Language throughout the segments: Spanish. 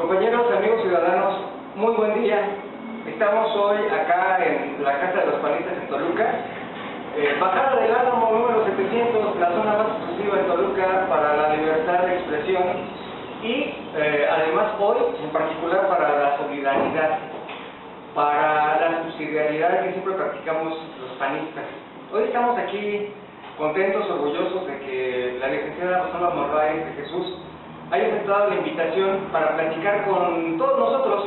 Compañeros, amigos ciudadanos, muy buen día. Estamos hoy acá en la Casa de los Panistas en Toluca, bajada del Álamo número 700, la zona más exclusiva en Toluca para la libertad de expresión y además hoy en particular para la solidaridad, para la subsidiariedad que siempre practicamos los panistas. Hoy estamos aquí contentos, orgullosos de que la licenciada Rosalba Morváez de Jesús haya aceptado la invitación para platicar con todos nosotros,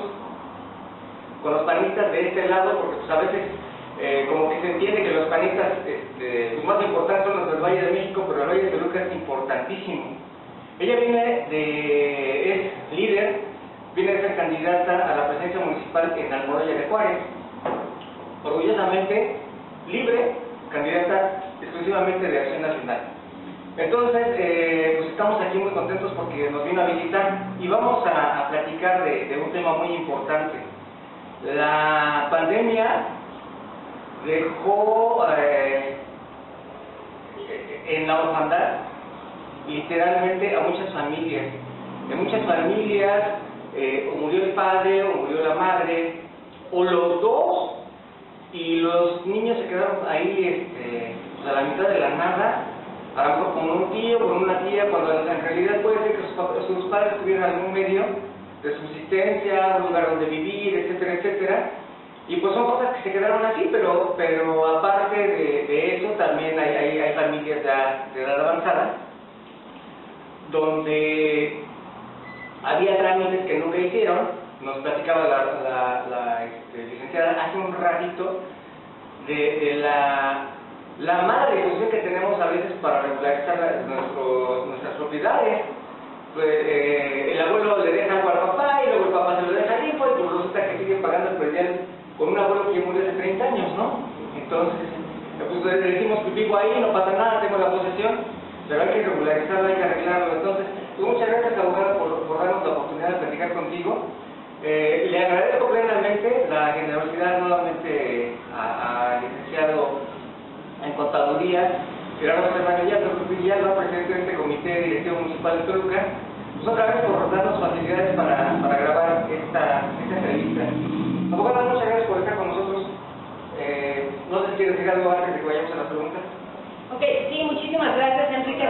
con los panistas de este lado, porque pues a veces como que se entiende que los panistas los más importantes son los del Valle de México, pero el Valle de Toluca es importantísimo. Ella es líder, viene de ser candidata a la presidencia municipal en Almoloya de Juárez, orgullosamente libre, candidata exclusivamente de Acción Nacional. Entonces, pues estamos aquí muy contentos porque nos vino a visitar y vamos a platicar de un tema muy importante. La pandemia dejó en la orfandad literalmente a muchas familias. En muchas familias o murió el padre o murió la madre o los dos, y los niños se quedaron ahí a la mitad de la nada, a lo mejor con un tío, con una tía, cuando en realidad puede ser que sus padres tuvieran algún medio de subsistencia, un lugar donde vivir, etcétera, etcétera. Y pues son cosas que se quedaron así, pero aparte de eso también hay familias de edad avanzada donde había trámites que nunca hicieron. Nos platicaba la licenciada hace un ratito de la mala disposición que tenemos a veces para regularizar nuestras propiedades. Pues, el abuelo le deja algo al papá y luego el papá se lo deja al hijo y pues resulta que sigue pagando el predial con un abuelo que murió hace 30 años, ¿no? Entonces, pues le decimos que vivo ahí, no pasa nada, tengo la posesión, pero hay que regularizarlo, hay que arreglarlo. Entonces, pues muchas gracias, abogada, por darnos la oportunidad de platicar contigo. Le agradezco plenamente la generosidad nuevamente al licenciado en Contaduría, Gerardo Villalba, presidente de este Comité Directivo Municipal de Toluca, pues otra vez por darnos facilidades para grabar esta entrevista. Abogada, muchas gracias por estar con nosotros. No sé si quiere decir algo antes de que vayamos a las preguntas. Ok, sí, muchísimas gracias, Enrique,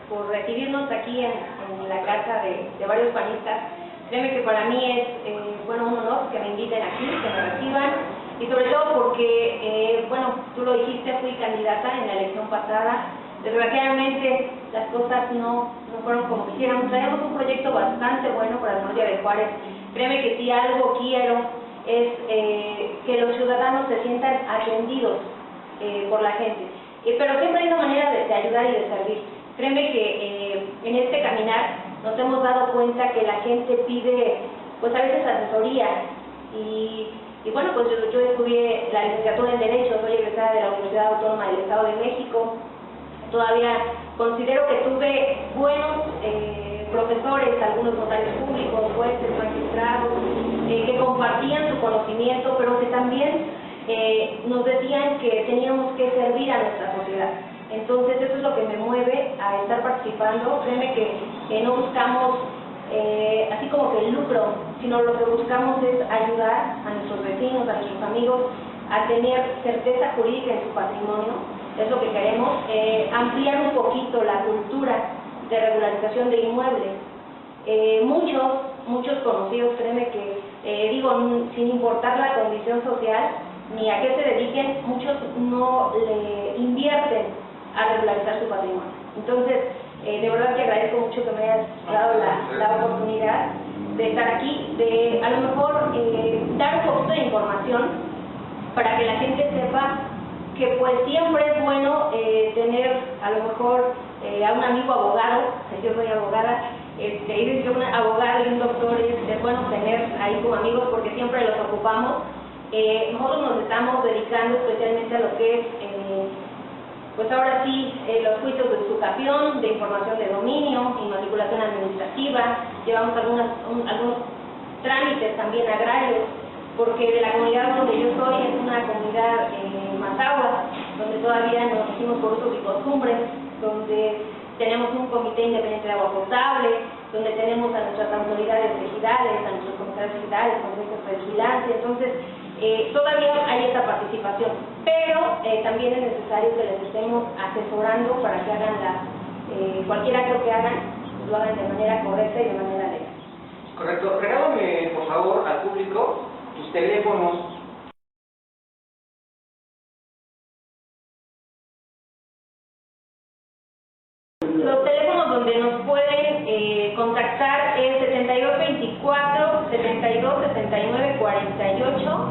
por recibirnos aquí en la casa de varios panistas. Créeme que para mí es un honor que me inviten aquí, que me reciban, y sobre todo porque, tú lo dijiste, fui candidata en la elección pasada. Desgraciadamente las cosas no fueron como quisiéramos. Traemos un proyecto bastante bueno para Almoloya de Juárez. Créeme que si algo quiero es que los ciudadanos se sientan atendidos por la gente. Pero siempre hay una manera de ayudar y de servir. Créeme que en este caminar nos hemos dado cuenta que la gente pide, pues a veces asesoría. Y bueno, pues yo estudié la licenciatura en Derecho, soy egresada de la Universidad Autónoma del Estado de México. Todavía considero que tuve buenos profesores, algunos notarios públicos, jueces, magistrados, que compartían su conocimiento, pero que también nos decían que teníamos que servir a nuestra sociedad. Entonces eso es lo que me mueve a estar participando. Créeme que no buscamos así como que el lucro, sino lo que buscamos es ayudar a nuestros vecinos, a nuestros amigos a tener certeza jurídica en su patrimonio. Es lo que queremos, ampliar un poquito la cultura de regularización de inmuebles. Muchos conocidos, créeme que, sin importar la condición social ni a qué se dediquen, muchos no le invierten a regularizar su patrimonio. Entonces, de verdad que agradezco mucho que me hayas dado la oportunidad de estar aquí, de a lo mejor dar un poquito de información para que la gente sepa que pues siempre es bueno tener a lo mejor a un amigo abogado. Yo soy abogada, y un abogado y un doctor es bueno tener ahí como amigos porque siempre los ocupamos. Nosotros nos estamos dedicando especialmente a lo que es pues ahora sí, los juicios de usucapión, de información de dominio, inmatriculación administrativa. Llevamos algunos trámites también agrarios, porque de la comunidad donde yo soy es una comunidad Mazahua, donde todavía nos regimos por usos y costumbres, donde tenemos un comité independiente de agua potable, donde tenemos a nuestras autoridades ejidales, a nuestros comisarios ejidales, consejos de vigilancia. Entonces, todavía hay esta participación, pero también es necesario que les estemos asesorando para que hagan cualquier acto que hagan, pues lo hagan de manera correcta y de manera legal. Correcto. Regálame, por favor, al público tus teléfonos. Los teléfonos donde nos pueden contactar es 7224 7269 48,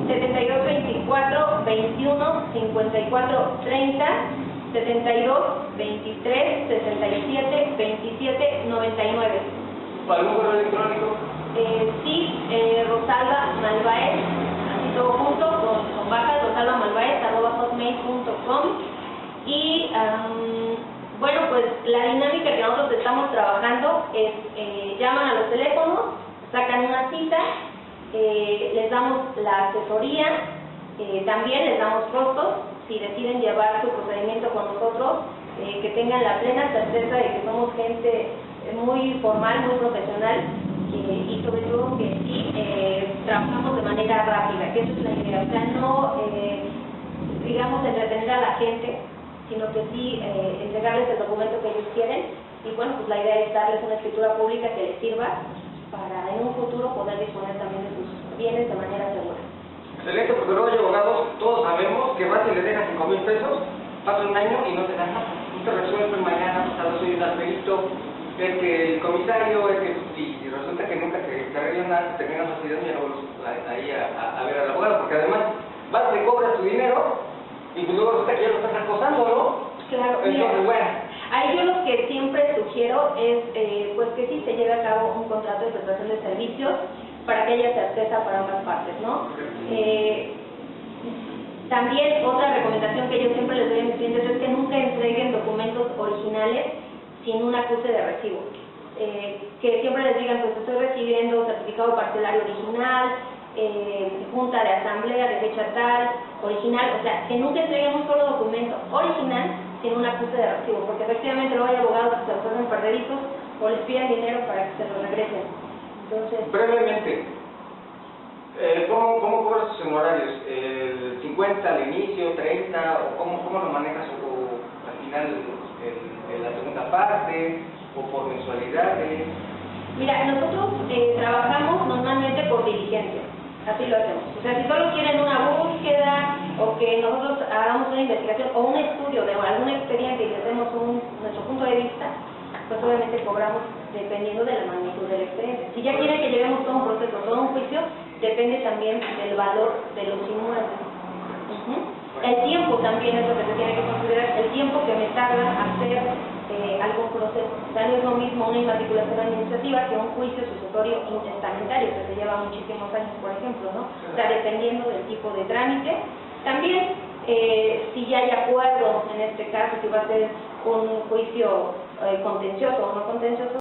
7224 21 54 30, 7223 67 27 99. ¿Algún correo electrónico? Sí, Rosalba Malváez, así todo junto, con bajas, rosalbamalvaez@hotmail.com. Y bueno, pues la dinámica que nosotros estamos trabajando es, llaman a los teléfonos, sacan una cita, les damos la asesoría, también les damos costos, si deciden llevar su procedimiento con nosotros, que tengan la plena certeza de que somos gente muy formal, muy profesional, y sobre todo que sí trabajamos de manera rápida, que eso es la idea, o sea, no digamos entretener a la gente, sino que sí entregarles el documento que ellos quieren, y bueno, pues la idea es darles una escritura pública que les sirva para en un futuro poder disponer también de sus bienes de manera segura. Excelente, porque luego hay abogados, todos sabemos que vas y le dejas 5,000 pesos, pasa un año y no te dan nada, no te resuelven mañana, pasado soy un alferito, es que el comisario, es que si resulta que nunca te arreglan nada, terminas fastidiando y no vuelves ahí a ver al abogado, porque además vas, le cobras tu dinero y pues luego resulta que ya lo estás acosando, ¿no? Claro, entonces, mira, bueno. ahí yo lo que siempre sugiero es pues que sí se lleve a cabo un contrato de prestación de servicios para que haya certeza para ambas partes, ¿no? También otra recomendación que yo siempre les doy a mis clientes es que nunca entreguen documentos originales sin un acuse de recibo. Que siempre les digan, pues estoy recibiendo certificado parcelario original, junta de asamblea de fecha tal, original, o sea, que nunca entreguen un solo documento original sin un acuse de recibo, porque efectivamente luego hay abogados que se los hacen perdedizos o les piden dinero para que se lo regresen. Entonces, brevemente, ¿cómo cobras tus honorarios? ¿El 50 al inicio, 30, o cómo lo manejas? ¿O al final la segunda parte, o por mensualidades? Mira, nosotros trabajamos normalmente por diligencia, así lo hacemos. O sea, si solo quieren una búsqueda o que nosotros hagamos una investigación o un estudio de algún expediente y les demos nuestro punto de vista, pues obviamente cobramos dependiendo de la magnitud del expediente. Si ya quieren que llevemos todo un proceso, todo un juicio, depende también del valor de los inmuebles. El tiempo también es lo que se tiene que considerar, el tiempo que me tarda hacer algún proceso. O sea, no es lo mismo una inmatriculación administrativa que un juicio sucesorio intestamentario, que se lleva muchísimos años, por ejemplo, ¿no? O sea, dependiendo del tipo de trámite. También, si ya hay acuerdo, en este caso, si va a ser un juicio contencioso o no contencioso.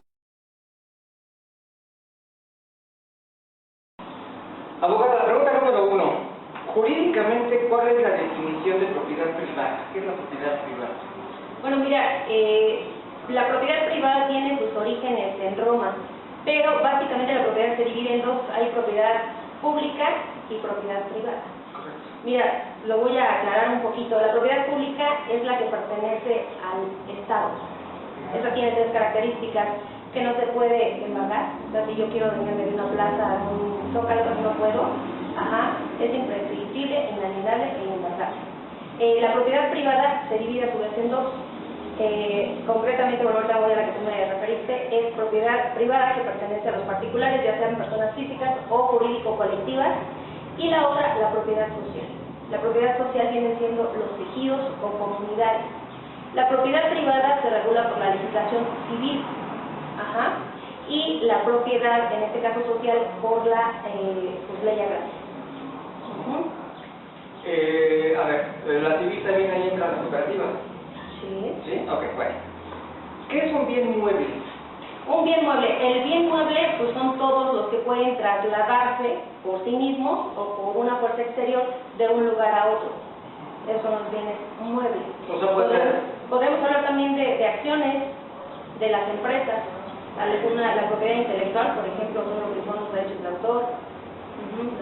Abogada, pregunta número 1. Jurídicamente, ¿cuál es la definición de propiedad privada? ¿Qué es la propiedad privada? Bueno, mira, la propiedad privada tiene sus orígenes en Roma, pero básicamente la propiedad se divide en dos, hay propiedad pública y propiedad privada. Correcto. Mira, lo voy a aclarar un poquito. La propiedad pública es la que pertenece al Estado. Esa tiene tres características: que no se puede embargar, o sea, si yo quiero venirme de una plaza a un zócalo, pues no puedo. Es imprescriptible, inalienable e inembargable. La propiedad privada se divide a su vez en dos. Concretamente, bueno, ahorita voy a la que tú me referiste, es propiedad privada que pertenece a los particulares, ya sean personas físicas o jurídico-colectivas, y la otra, la propiedad social. La propiedad social vienen siendo los ejidos o comunidades. La propiedad privada se regula por la legislación civil, y la propiedad, en este caso social, por la pues, ley agraria. A ver, la civil también ahí entra las cooperativas. Sí. ¿Sí? Ok, bueno. ¿Qué es un bien mueble? Un bien mueble. El bien mueble pues son todos los que pueden trasladarse por sí mismos o por una fuerza exterior de un lugar a otro. Esos son los bienes muebles. O sea, podemos hablar también de acciones de las empresas. La propiedad intelectual, por ejemplo, todo lo que son los derechos de autor,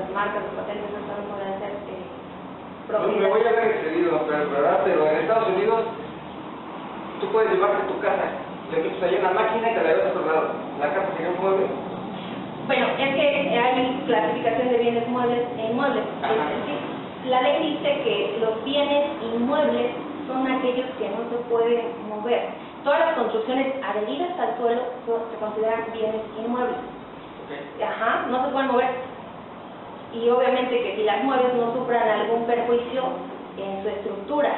las marcas, los patentes, eso no pueden ser propiedad. Me voy a ver excedido, ¿verdad? Pero en Estados Unidos tú puedes llevarte tu casa, le metes ahí una máquina y te la llevas a otro lado. La casa sería un mueble. Bueno, es que hay clasificación de bienes muebles e inmuebles. Es decir, la ley dice que los bienes inmuebles son aquellos que no se pueden mover. Todas las construcciones adheridas al suelo se consideran bienes inmuebles. Okay. No se pueden mover. Y obviamente que si las mueves no sufran algún perjuicio en su estructura.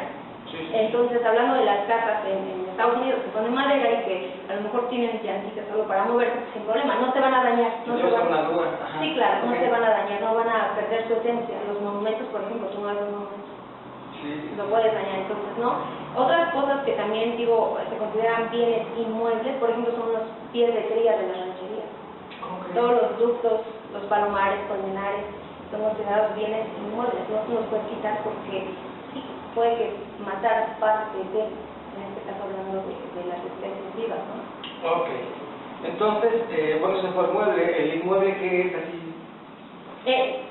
Sí. Entonces, hablando de las casas en Estados Unidos que son de madera y que a lo mejor tienen llantitas solo para moverse, sin problema, no se van a dañar. Una grúa. Sí, claro, no se van a dañar, no van a perder su esencia. Los monumentos, por ejemplo, tú no haces monumentos. Sí. Lo puedes dañar, entonces, ¿no? Otras cosas que también, se consideran bienes inmuebles, por ejemplo, son los pies de cría de las rancherías. Todos los ductos, los palomares, colmenares, son considerados bienes inmuebles, no se los puedes quitar porque sí, puede que matar parte de, en este caso hablando de las especies vivas, ¿no? Ok. Entonces, bueno, ese fue el mueble. ¿El inmueble qué es así?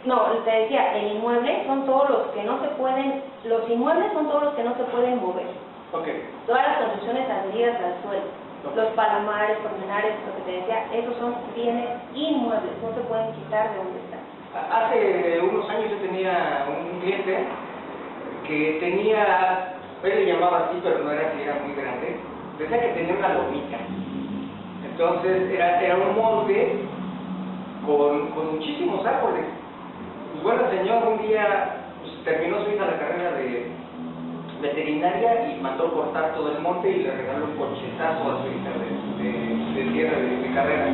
No, te decía, el inmueble son todos los que no se pueden, los inmuebles son todos los que no se pueden mover. Okay. Todas las construcciones adheridas al suelo, los palomares, colmenares, lo que te decía, esos son bienes inmuebles, no se pueden quitar de donde están. Hace unos años yo tenía un cliente que tenía, él le llamaba así, pero no era así, era muy grande, decía que tenía una lomita. Entonces era un monte con muchísimos árboles. Pues bueno, el señor un día terminó su hija la carrera de veterinaria y mandó cortar todo el monte y le regaló un cochetazo a su hija de tierra de carrera.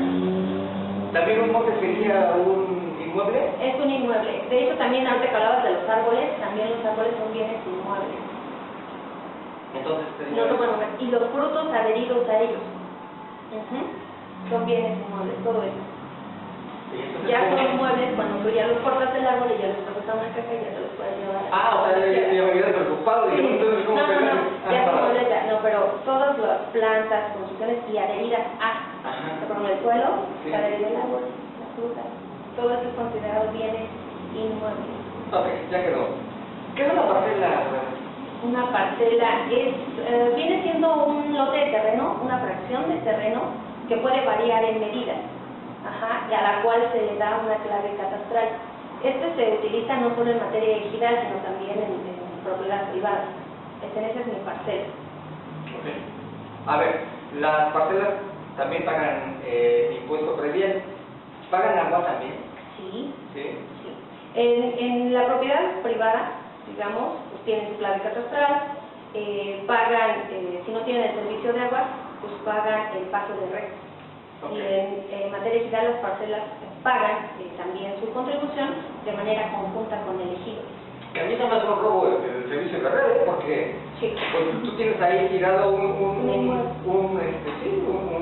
¿También un monte sería un inmueble? Es un inmueble. De hecho, también ahorita que hablabas de los árboles, también los árboles son bienes inmuebles. Entonces sería... No se pueden mover. Y los frutos adheridos a ellos son bienes inmuebles, todo eso. Ya son muebles cuando tú ya los cortas del árbol y ya los pasas a una caja y ya te los puedes llevar. O sea, ya me había preocupado. Sí. Entonces, ¿cómo No, ya son para... muebles, no, pero todas las plantas, construcciones y adheridas a, por el suelo, la adherida del árbol, las frutas, todo eso es considerado bienes inmuebles. Ok, ya quedó. ¿Qué es una parcela? Una parcela viene siendo un lote de terreno, una fracción de terreno que puede variar en medidas. Y a la cual se le da una clave catastral. Este se utiliza no solo en materia ejidal, sino también en propiedad privada. Esa es mi parcela. Okay. A ver, las parcelas también pagan impuesto predial. ¿Pagan agua también? Sí. Sí. En la propiedad privada, digamos, pues tienen su clave catastral, pagan, si no tienen el servicio de agua, pues pagan el paso de red. Okay. Y en materia ejidal las parcelas pagan también su contribución de manera conjunta con el ejido. Que a mí se me hace un robo el servicio de red, porque pues, tú tienes ahí tirado un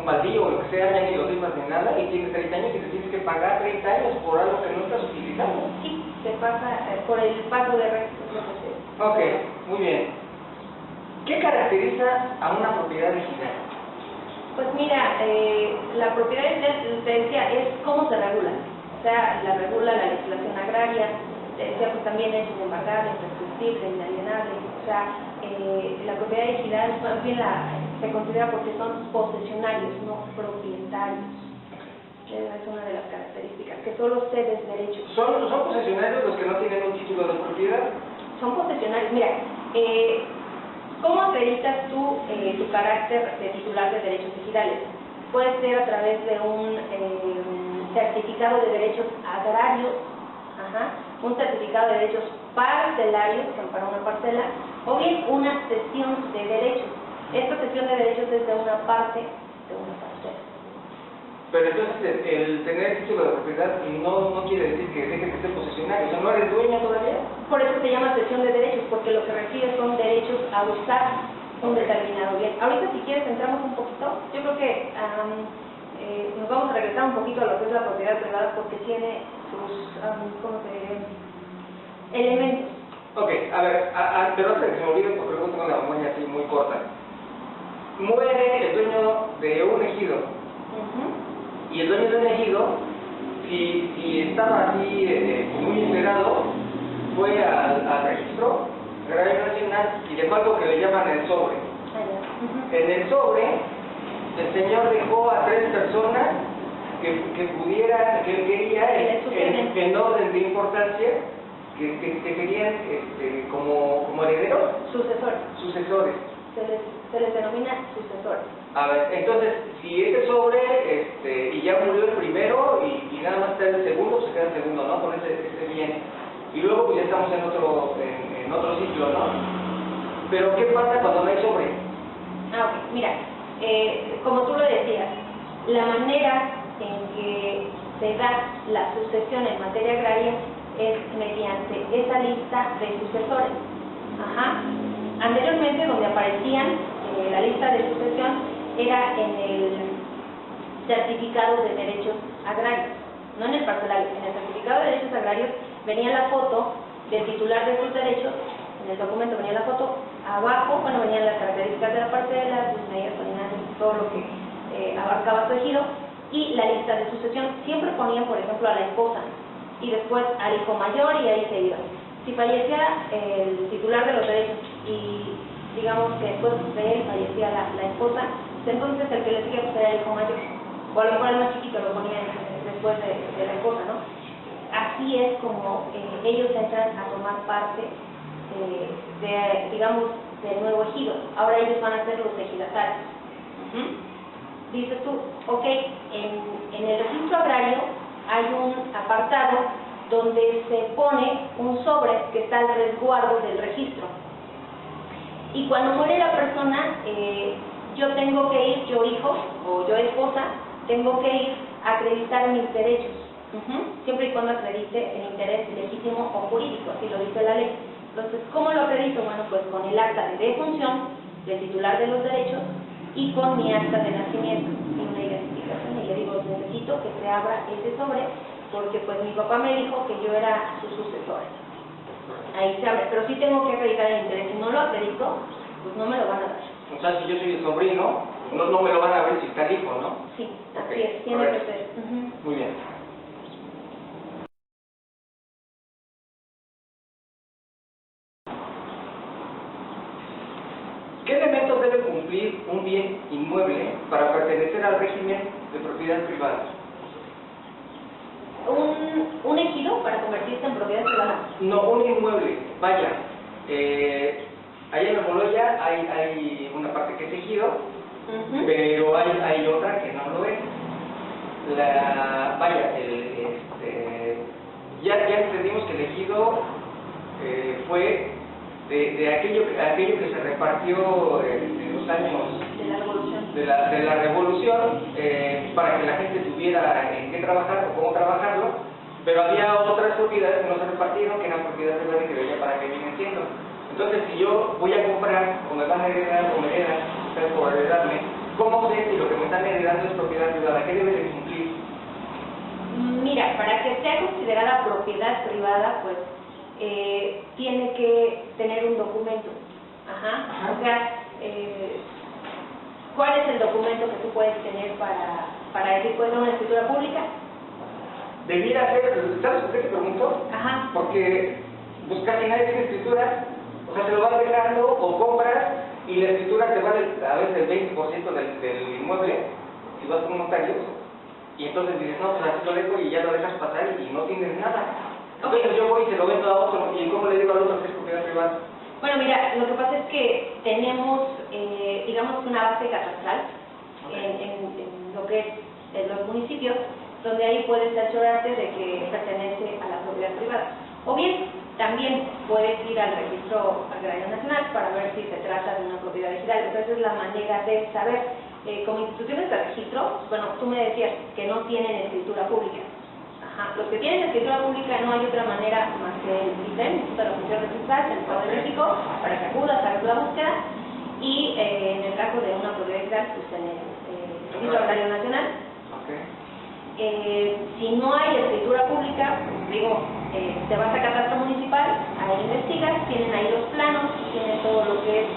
baldío o lo que sea, ya ni lo firmas ni nada, y tienes 30 años y te tienes que pagar 30 años por algo que no estás utilizando. Sí, se pasa por el paso de red. Ok, muy bien. ¿Qué caracteriza a una propiedad ejidal? Pues mira, la propiedad te decía, es cómo se regula. O sea, la regula la legislación agraria, te decía, pues también es inembargable, imprescriptible, inalienable. O sea, la propiedad ejidal también se considera porque son posesionarios, no propietarios. Es una de las características, que solo cedes derechos. ¿Son posesionarios los que no tienen un título de propiedad? Son posesionarios. Mira, ¿cómo acreditas tú tu carácter de titular de derechos ejidales? Puede ser a través de un certificado de derechos agrarios, un certificado de derechos parcelarios, que ampara una parcela, o bien una cesión de derechos. Esta cesión de derechos es de una parte de una parcela. Pero entonces el tener título de propiedad no quiere decir que deje de ser posesionario, o sea, ¿no eres dueño todavía? Por eso se llama cesión de derechos, porque lo que recibes son derechos a usar un determinado bien. Ahorita si quieres entramos un poquito, yo creo que nos vamos a regresar un poquito a lo que es la propiedad privada porque tiene sus, elementos. Ok, a ver, pero antes de que se me olvide, porque luego tengo una memoria así muy corta. Muere el dueño de un ejido Ujú. Y el dueño del ejido, si estaba así muy enterado, fue al registro agrario nacional y dejó algo que le llaman el sobre. Ujú. En el sobre, el señor dejó a 3 personas que pudieran, que él quería, en orden de importancia, que serían como herederos. Sucesores. Se les denomina sucesores. A ver, entonces, si ese sobre, y ya murió el primero, y nada más está el segundo, se queda el segundo, ¿no? Con ese bien. Y luego pues ya estamos en otro ciclo, ¿no? Pero, ¿qué pasa cuando no hay sobre? Ok, mira, como tú lo decías, la manera en que se da la sucesión en materia agraria es mediante esa lista de sucesores. Ajá. Anteriormente, donde aparecían la lista de sucesión, era en el certificado de derechos agrarios, no en el parcelario. En el certificado de derechos agrarios venía la foto del titular de sus derechos, en el documento venía la foto, abajo, bueno, venían las características de la parcela, sus medidas originales, todo lo que abarcaba su ejido, y la lista de sucesión. Siempre ponían, por ejemplo, a la esposa, y después al hijo mayor, y ahí se iba. Si fallecía el titular de los derechos y digamos que después de él fallecía la esposa, entonces el que le sigue pues era el hijo mayor, o a lo mejor el más chiquito lo ponía después de la esposa, ¿no? Así es como ellos entran a tomar parte digamos, del nuevo ejido. Ahora ellos van a ser los ejidatarios. Dices tú, ok, en el registro agrario hay un apartado donde se pone un sobre que está al resguardo del registro. Y cuando muere la persona, yo tengo que ir, yo hijo o yo esposa, tengo que ir a acreditar mis derechos, siempre y cuando acredite el interés legítimo o jurídico, así lo dice la ley. Entonces, ¿cómo lo acredito? Bueno, pues con el acta de defunción del titular de los derechos y con mi acta de nacimiento y una identificación. Y le digo, necesito que se abra ese sobre porque pues mi papá me dijo que yo era su sucesora. Ahí se abre, pero sí tengo que acreditar el interés. Si no lo acredito, pues no me lo van a dar. O sea, si yo soy el sobrino, no me lo van a ver si está el hijo, ¿no? Sí, así Okay, es, tiene que ser. Muy bien. ¿Qué elementos debe cumplir un bien inmueble para pertenecer al régimen de propiedad privada? ¿Un ejido para convertirse en propiedad privada? No, un inmueble. Vaya, allá en Moloya hay una parte que es ejido, pero hay otra que no lo es. Ya entendimos que el ejido fue de aquello que se repartió en los años de la revolución para que la gente tuviera en qué trabajar o cómo trabajarlo, pero había otras propiedades que no se repartieron, que eran propiedades privadas que veía para qué vienen siendo. Entonces, si yo voy a comprar o me van a heredar o me heredan, ustedes por heredarme, ¿cómo sé si lo que me están heredando es propiedad privada? ¿Qué debe de cumplir? Mira, para que sea considerada propiedad privada, pues tiene que tener un documento. O sea, ¿cuál es el documento que tú puedes tener para decir, puede ser una escritura pública? Debiera ser, ¿sabes por qué te pregunto? Porque pues casi nadie tiene escritura, o sea, te lo vas dejando o compras y la escritura te vale a veces el 20% del inmueble, si vas con un notario, y entonces dices, no, pues así lo dejo y ya lo dejas pasar y no tienes nada. Entonces yo voy y se lo vendo a otro, ¿y cómo le digo al otro que es propiedad privada? Bueno, mira, lo que pasa es que tenemos, digamos, una base catastral en lo que es en los municipios, donde ahí puedes asegurarte de que pertenece a la propiedad privada. O bien, también puedes ir al Registro Agrario Nacional para ver si se trata de una propiedad ejidal. Entonces, es la manera de saber. Como instituciones de registro, bueno, tú me decías que no tienen escritura pública. Los que tienen escritura pública no hay otra manera más que el IFEM, Instituto de la Función Registral del Estado de México, para que acudas a hacer la búsqueda, y en el caso de una propiedad ejidal, pues en el Registro Agrario Nacional. Si no hay escritura pública, digo, te vas a catastro municipal, ahí investigas, tienen ahí los planos, tienen todo lo que es,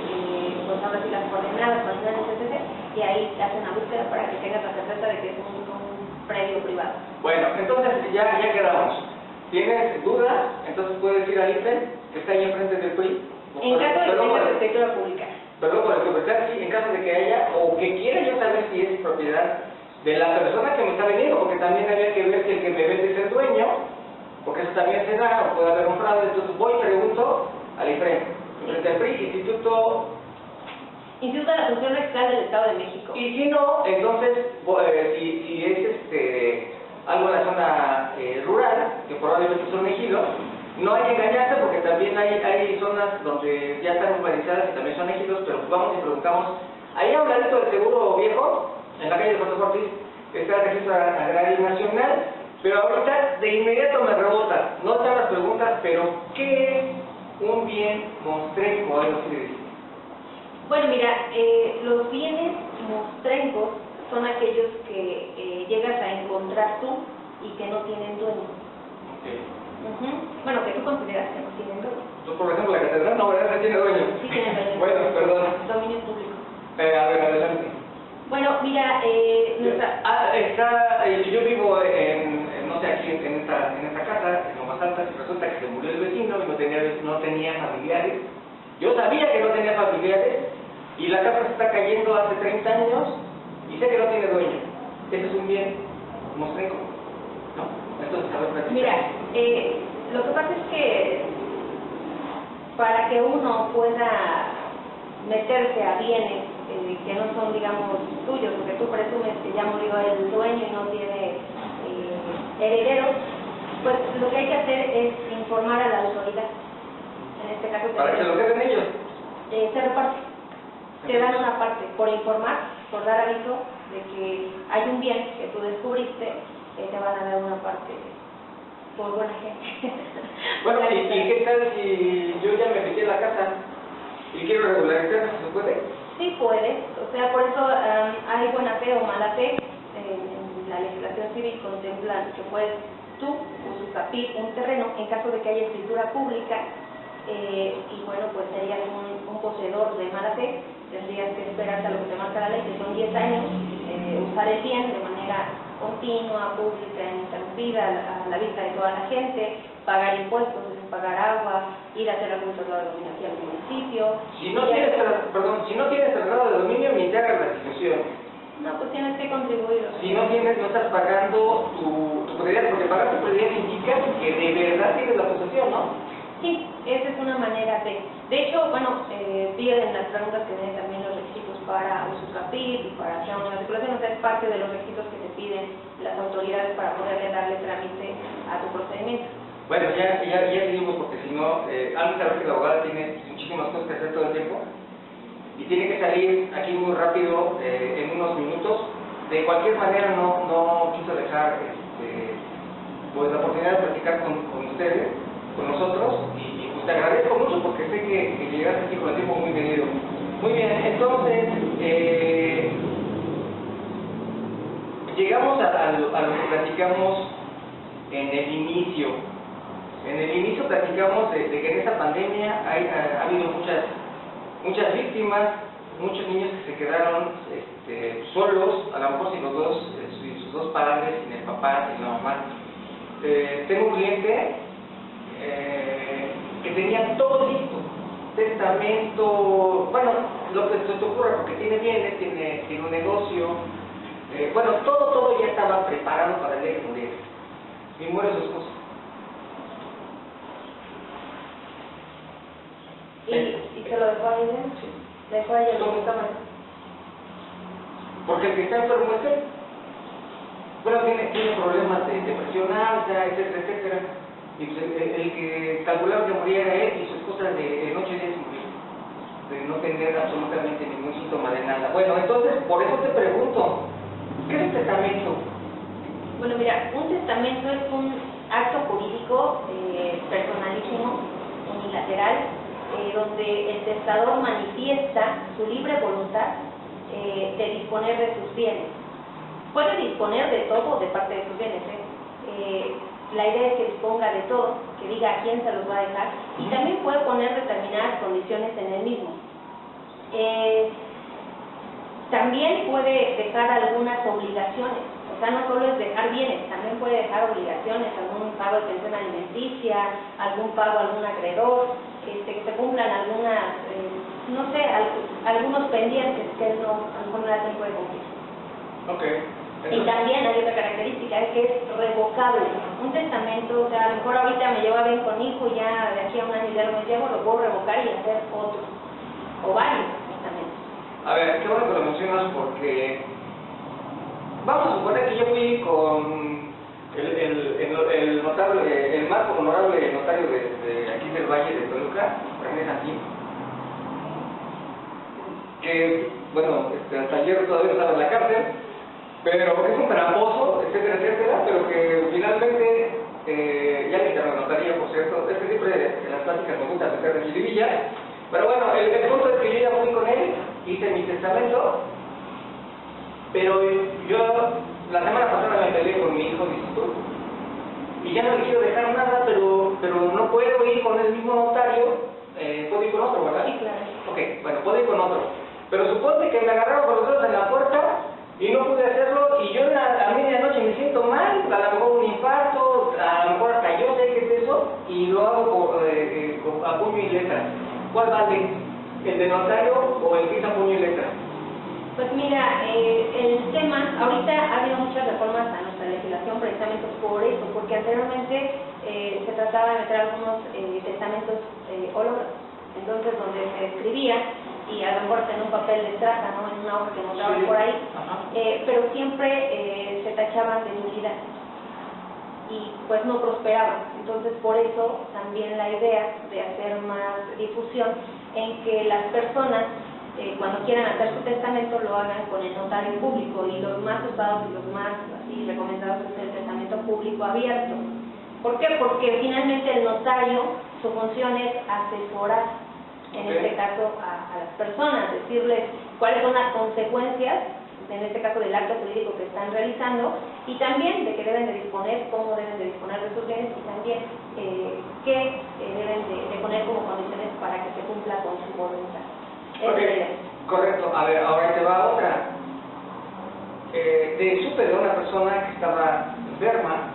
pues ahora sí las coordenadas, etc. y ahí hacen una búsqueda para que tengas la certeza de que es un predio privado. Bueno, entonces ya quedamos. ¿Tienes dudas? Entonces puedes ir al IFE, que está ahí enfrente del PRI. En caso de que tengas escritura pública. Perdón por el comercial, sí, en caso de que haya, o que quiera yo saber si es propiedad de la persona que me está vendiendo, porque también había que ver si el que me vende es el dueño, porque eso también se da, o puede haber un fraude. Entonces voy y pregunto al IFRE, frente al PRI, Instituto de la Función Fiscal del Estado de México. Y si no, entonces, si es algo en la zona rural, que probablemente son ejidos, no hay que engañarse porque también hay zonas donde ya están urbanizadas y también son ejidos, pero vamos y preguntamos. Ahí a un ladito del Seguro Viejo, en la calle de José Ortiz, está el Registro Agrario Nacional, pero ahorita de inmediato me rebota. No están las preguntas, pero ¿qué es un bien mostrenco? Algo así de decir. Bueno, mira, los bienes mostrencos son aquellos que llegas a encontrar tú y que no tienen dueño. Okay. Bueno, que tú consideras que no tienen dueño. Entonces, por ejemplo, la catedral no, ¿verdad? ¿Sí tiene dueño? Sí tiene dueño. Bueno, perdón. Dominio público. A ver, adelante. Bueno, mira, yo vivo no sé, aquí en esta casa, en Lomas Altas, y resulta que se murió el vecino y no tenía familiares. Yo sabía que no tenía familiares, y la casa se está cayendo hace 30 años, y sé que no tiene dueño. Ese es un bien mostrenco, ¿no? Entonces, a ver, platica. Mira, lo que pasa es que para que uno pueda meterse a bienes que no son, digamos, tuyos, porque tú presumes que ya murió el dueño y no tiene herederos, pues lo que hay que hacer es informar a la autoridad. En este caso, ¿Para que lo queden ellos? Se reparte. Te dan una parte por informar, por dar aviso de que hay un bien que tú descubriste, te van a dar una parte por buena gente. Bueno, ¿y qué tal si yo ya me metí en la casa y quiero regularizar? ¿Se puede? Sí puede, o sea, por eso hay buena fe o mala fe. En la legislación civil contemplan que puedes tú usurpar un terreno en caso de que haya escritura pública, y bueno, pues serías un poseedor de mala fe. Tendrías que esperarte a lo que te marca la ley, que son 10 años, usar el bien de manera continua, pública, ininterrumpida, a la vista de toda la gente, pagar impuestos, pagar agua, ir a hacer algún traslado de dominio aquí al municipio. Si no tienes traslado de dominio, ni te hagas la discusión. No, pues tienes que contribuir. Si no estás pagando tu predial, porque pagar tu predial indica que de verdad tienes la posesión, ¿no? Sí, esa es una manera de hecho, bueno, piden las preguntas que tienen también los requisitos para usucapic y para hacer una matriculación, o sea, es parte de los requisitos que te piden las autoridades para poderle darle trámite a tu procedimiento. Bueno, ya seguimos, porque si no, antes de ver que la abogada tiene muchísimas cosas que hacer todo el tiempo y tiene que salir aquí muy rápido en unos minutos. De cualquier manera, no quiso dejar pues la oportunidad de platicar con ustedes, con nosotros, y pues te agradezco mucho porque sé que llegaste aquí con el tiempo muy medido. Muy bien, entonces llegamos a lo que platicamos en el inicio. En el inicio platicamos de que en esta pandemia ha habido muchas víctimas, muchos niños que se quedaron solos, a lo mejor sin sus dos padres, sin el papá, sin la mamá. Tengo un cliente que tenía todo listo, testamento, bueno, lo que se te ocurra, porque tiene bienes, tiene un negocio, bueno, todo ya estaba preparado para el día que muriera, y muere su esposa. ¿Y se lo dejó a ella? Sí. ¿Dejó a ella lo que está mal? Porque el que está enfermo es él. Bueno, tiene problemas de presión alta, etcétera. Y pues el que calculaba que moría era él, y su esposa en 8 días murió, de no tener absolutamente ningún síntoma de nada. Bueno, entonces, por eso te pregunto, ¿qué es el testamento? Bueno, mira, un testamento es un acto jurídico personalísimo, unilateral, donde el testador manifiesta su libre voluntad de disponer de sus bienes. Puede disponer de todo de parte de sus bienes. La idea es que disponga de todo, que diga a quién se los va a dejar, y también puede poner determinadas condiciones en el mismo. También puede dejar algunas obligaciones, o sea, no solo es dejar bienes, también puede dejar obligaciones, algún pago de pensión alimenticia, algún pago a algún acreedor, que se cumplan algunas, no sé, algunos pendientes que él no, a lo mejor no da tiempo de cumplir. Okay. Y también hay otra característica, es que es revocable. Un testamento, o sea, a lo mejor ahorita me llevo bien con mi hijo, ya de aquí a un año ya lo llevo, lo puedo revocar y hacer otro, o varios testamentos. A ver, qué bueno que lo mencionas porque vamos a suponer que yo fui con el notable, el más honorable notario de aquí del Valle de Toluca, René Santín, que, bueno, hasta ayer todavía estaba en la cárcel, pero es un tramposo, etcétera, etcétera, pero que finalmente, ya le quitaron la notaría, por cierto, es que siempre en las pláticas me gusta meter de jiribilla, pero bueno, el punto es que yo ya fui con él, hice mi testamento, pero yo la semana pasada me peleé con mi hijo, dices tú, y ya no le quiero dejar nada, pero no puedo ir con el mismo notario, puedo ir con otro, ¿verdad? Sí, claro. Ok, bueno, puedo ir con otro, pero supone que me agarraron con los dedos en la puerta, y no pude hacerlo, y yo a medianoche me siento mal, a lo mejor un infarto, a lo mejor hasta yo sé qué es eso, y lo hago a puño y letra. ¿Cuál vale? ¿El de notario o el que es a puño y letra? Pues mira, el tema, ahorita ha habido muchas reformas a nuestra legislación precisamente por eso, porque anteriormente se trataba de meter algunos testamentos holográficos, entonces donde se escribía y a lo mejor en un papel de traza, ¿no? En una hoja que encontraban por ahí, pero siempre se tachaban de nulidad y pues no prosperaban. Entonces por eso también la idea de hacer más difusión en que las personas cuando quieran hacer su testamento lo hagan con el notario público, y los más usados y los más así recomendados es el testamento público abierto. ¿Por qué? Porque finalmente el notario, su función es asesorar, en este caso a las personas, decirles cuáles son las consecuencias, en este caso del acto jurídico que están realizando, y también de qué deben de disponer, cómo deben de disponer de sus bienes, y también qué deben de poner como condiciones para que se cumpla con su voluntad. Okay. Correcto. A ver, ahora te va otra. Supe de una persona que estaba enferma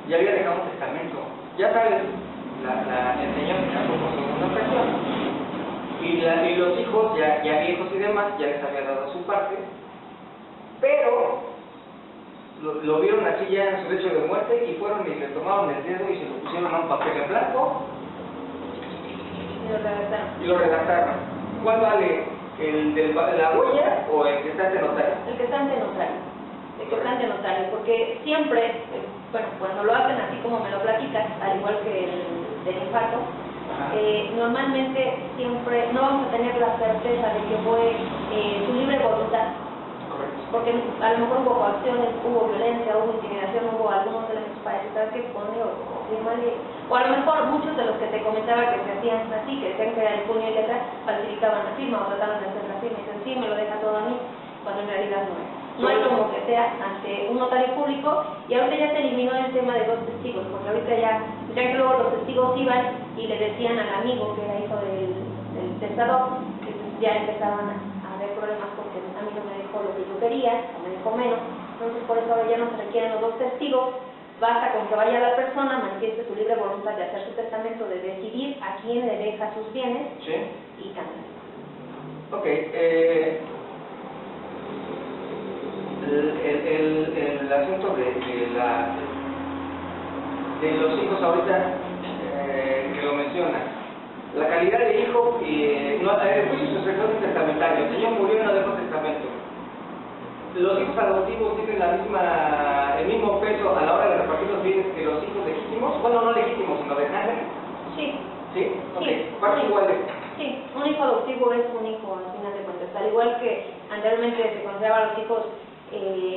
y había dejado un testamento. Ya sabes, el señor se casó por segunda ocasión y los hijos, ya viejos y demás, ya les había dado su parte, pero lo vieron así ya en su lecho de muerte y fueron y le tomaron el dedo y se lo pusieron a un papel en blanco y lo redactaron. ¿Cuál vale? ¿El de la huella o el que está ante notario? El que está ante notario. El que está ante notario, porque siempre, bueno, cuando lo hacen así como me lo platicas, al igual que el del infarto, normalmente siempre no vamos a tener la certeza de que fue su libre voluntad. Correcto. Porque a lo mejor hubo coacciones, hubo violencia, hubo intimidación, hubo algunos elementos para decir que pone o a lo mejor muchos de los que te comentaba que se hacían así, que decían que era el puño y letra, falsificaban la firma o trataban de hacer la firma y dicen sí, me lo deja todo a mí, cuando en realidad no es. No hay como que sea ante un notario público, y ahorita ya se eliminó el tema de dos testigos, porque ahorita ya que luego los testigos iban y le decían al amigo que era hijo del testador, que ya empezaban a haber problemas porque a mí no me dejó lo que yo quería, o me dejó menos. Entonces por eso ahora ya no se requieren los dos testigos, basta con que vaya la persona, manifieste su libre voluntad de hacer su testamento, de decidir a quién le deja sus bienes, ¿sí? Y cambia. Ok, el asunto de los hijos ahorita que lo menciona, la calidad de hijo, el juicio sucesorio testamentario, el señor murió y no dejó testamento. Los hijos adoptivos tienen el mismo peso a la hora de repartir los bienes que los hijos legítimos, bueno, no legítimos, sino de sangre. Sí. ¿Sí? Ok. Sí. ¿Partes iguales? Sí, un hijo adoptivo es un hijo al final de cuentas, al igual que anteriormente se consideraba a los hijos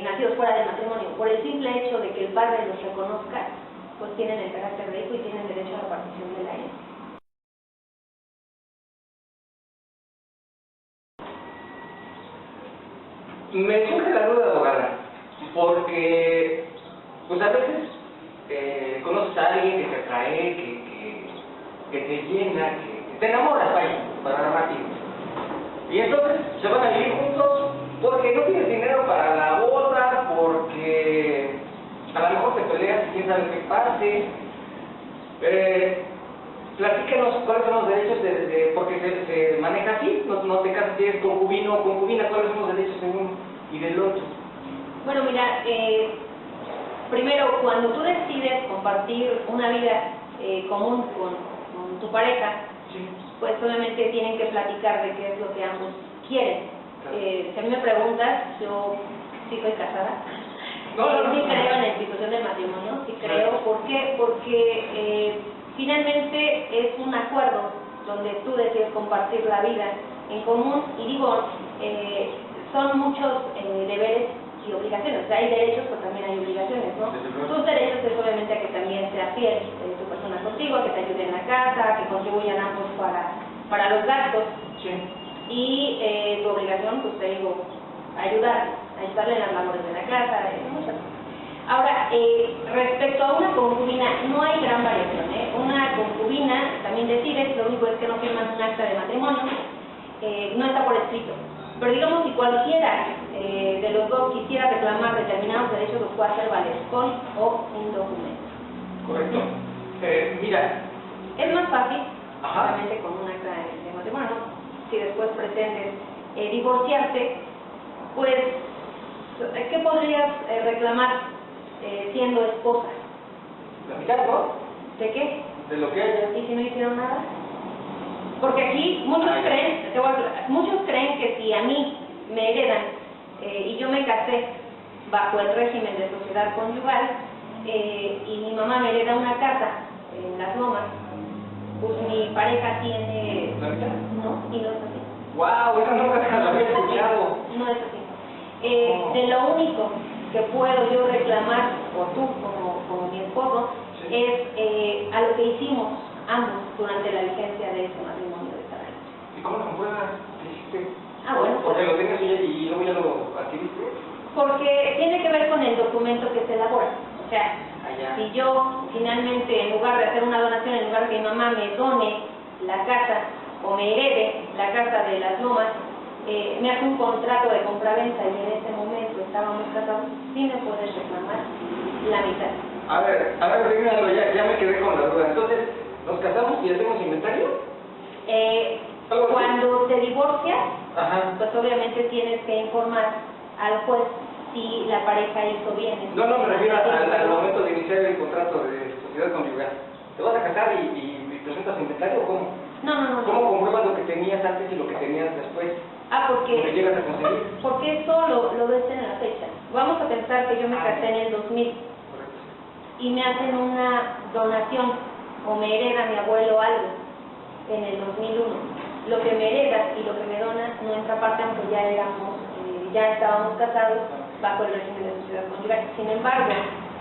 nacidos fuera del matrimonio, por el simple hecho de que el padre los reconozca, pues tienen el carácter de hijo y tienen derecho a la repartición de la herencia. Me surge la duda, abogada, porque pues a veces conoces a alguien que te atrae, que te llena, que te enamoras, vaya, para rápido. Y entonces se van a vivir juntos Porque no tienes dinero para la boda, porque a lo mejor te peleas y quién sabe qué pase. Platícanos cuáles son los derechos porque se maneja así, no te casas si eres concubino o concubina, cuáles son los derechos de uno y del otro. Bueno, mira, primero, cuando tú decides compartir una vida común con tu pareja, Sí. pues obviamente tienen que platicar de qué es lo que ambos quieren. Si a mí me preguntas, yo sí soy casada. Sí creo en la institución del matrimonio, sí creo. ¿Por qué? Porque finalmente es un acuerdo donde tú decides compartir la vida en común y digo, son muchos deberes y obligaciones. O sea, hay derechos, pero también hay obligaciones, ¿no? Tus derechos es obviamente a que también sea fiel tu persona contigo, a que te ayude en la casa, que contribuyan ambos para los gastos. Sí. Y tu obligación, pues te digo, ayudarle en las labores de la casa, muchas cosas. Ahora, respecto a una concubina, no hay gran variación, ¿eh? Una concubina también decide, lo único es que no firman un acta de matrimonio, no está por escrito. Pero digamos, si cualquiera de los dos quisiera reclamar determinados derechos, los puede hacer valer con o sin documento. Correcto. Mira. Es más fácil, Ajá. obviamente, con un acta de matrimonio, ¿no? Si después pretendes divorciarte, pues, ¿qué podrías reclamar siendo esposa? La mitad, ¿no? ¿De qué? De lo que haya. ¿Y si no hicieron nada? Porque aquí muchos creen que si a mí me heredan y yo me casé bajo el régimen de sociedad conyugal y mi mamá me hereda una casa en Las Lomas, pues mi pareja tiene... ¿La mitad? No, y no es así. ¡Wow! Esa no la había escuchado. No es así. De lo único que puedo yo reclamar, o tú como mi esposo, Sí. es a lo que hicimos ambos durante la vigencia de ese matrimonio de esta ley. ¿Y cómo lo compruebas? ¿Qué hiciste? Bueno. Porque lo tenías y luego ya lo adquiriste. Porque tiene que ver con el documento que se elabora. O sea, Allá. si yo finalmente, en lugar de hacer una donación, en lugar de que mi mamá me done la casa o me herede la casa de Las Lomas, me hace un contrato de compraventa y en ese momento estábamos casados, sí me puedes reclamar la mitad. A ver, primero ya me quedé con la duda. Entonces, ¿nos casamos y hacemos inventario? Cuando te divorcias, Ajá. pues obviamente tienes que informar al juez si la pareja hizo bien. No, me refiero al momento de iniciar el contrato de sociedad conyugal. ¿Te vas a casar y presentas inventario o cómo? No. ¿Cómo compruebas lo que tenías antes y lo que tenías después? Lo que Porque llegas a conseguir. Porque eso lo ves en la fecha. Vamos a pensar que yo me casé en el 2000 Correcto. y me hacen una donación o me hereda mi abuelo algo en el 2001. Lo que me hereda y lo que me dona no entra parte aunque ya estábamos casados bajo el régimen de sociedad conyugal. Sin embargo,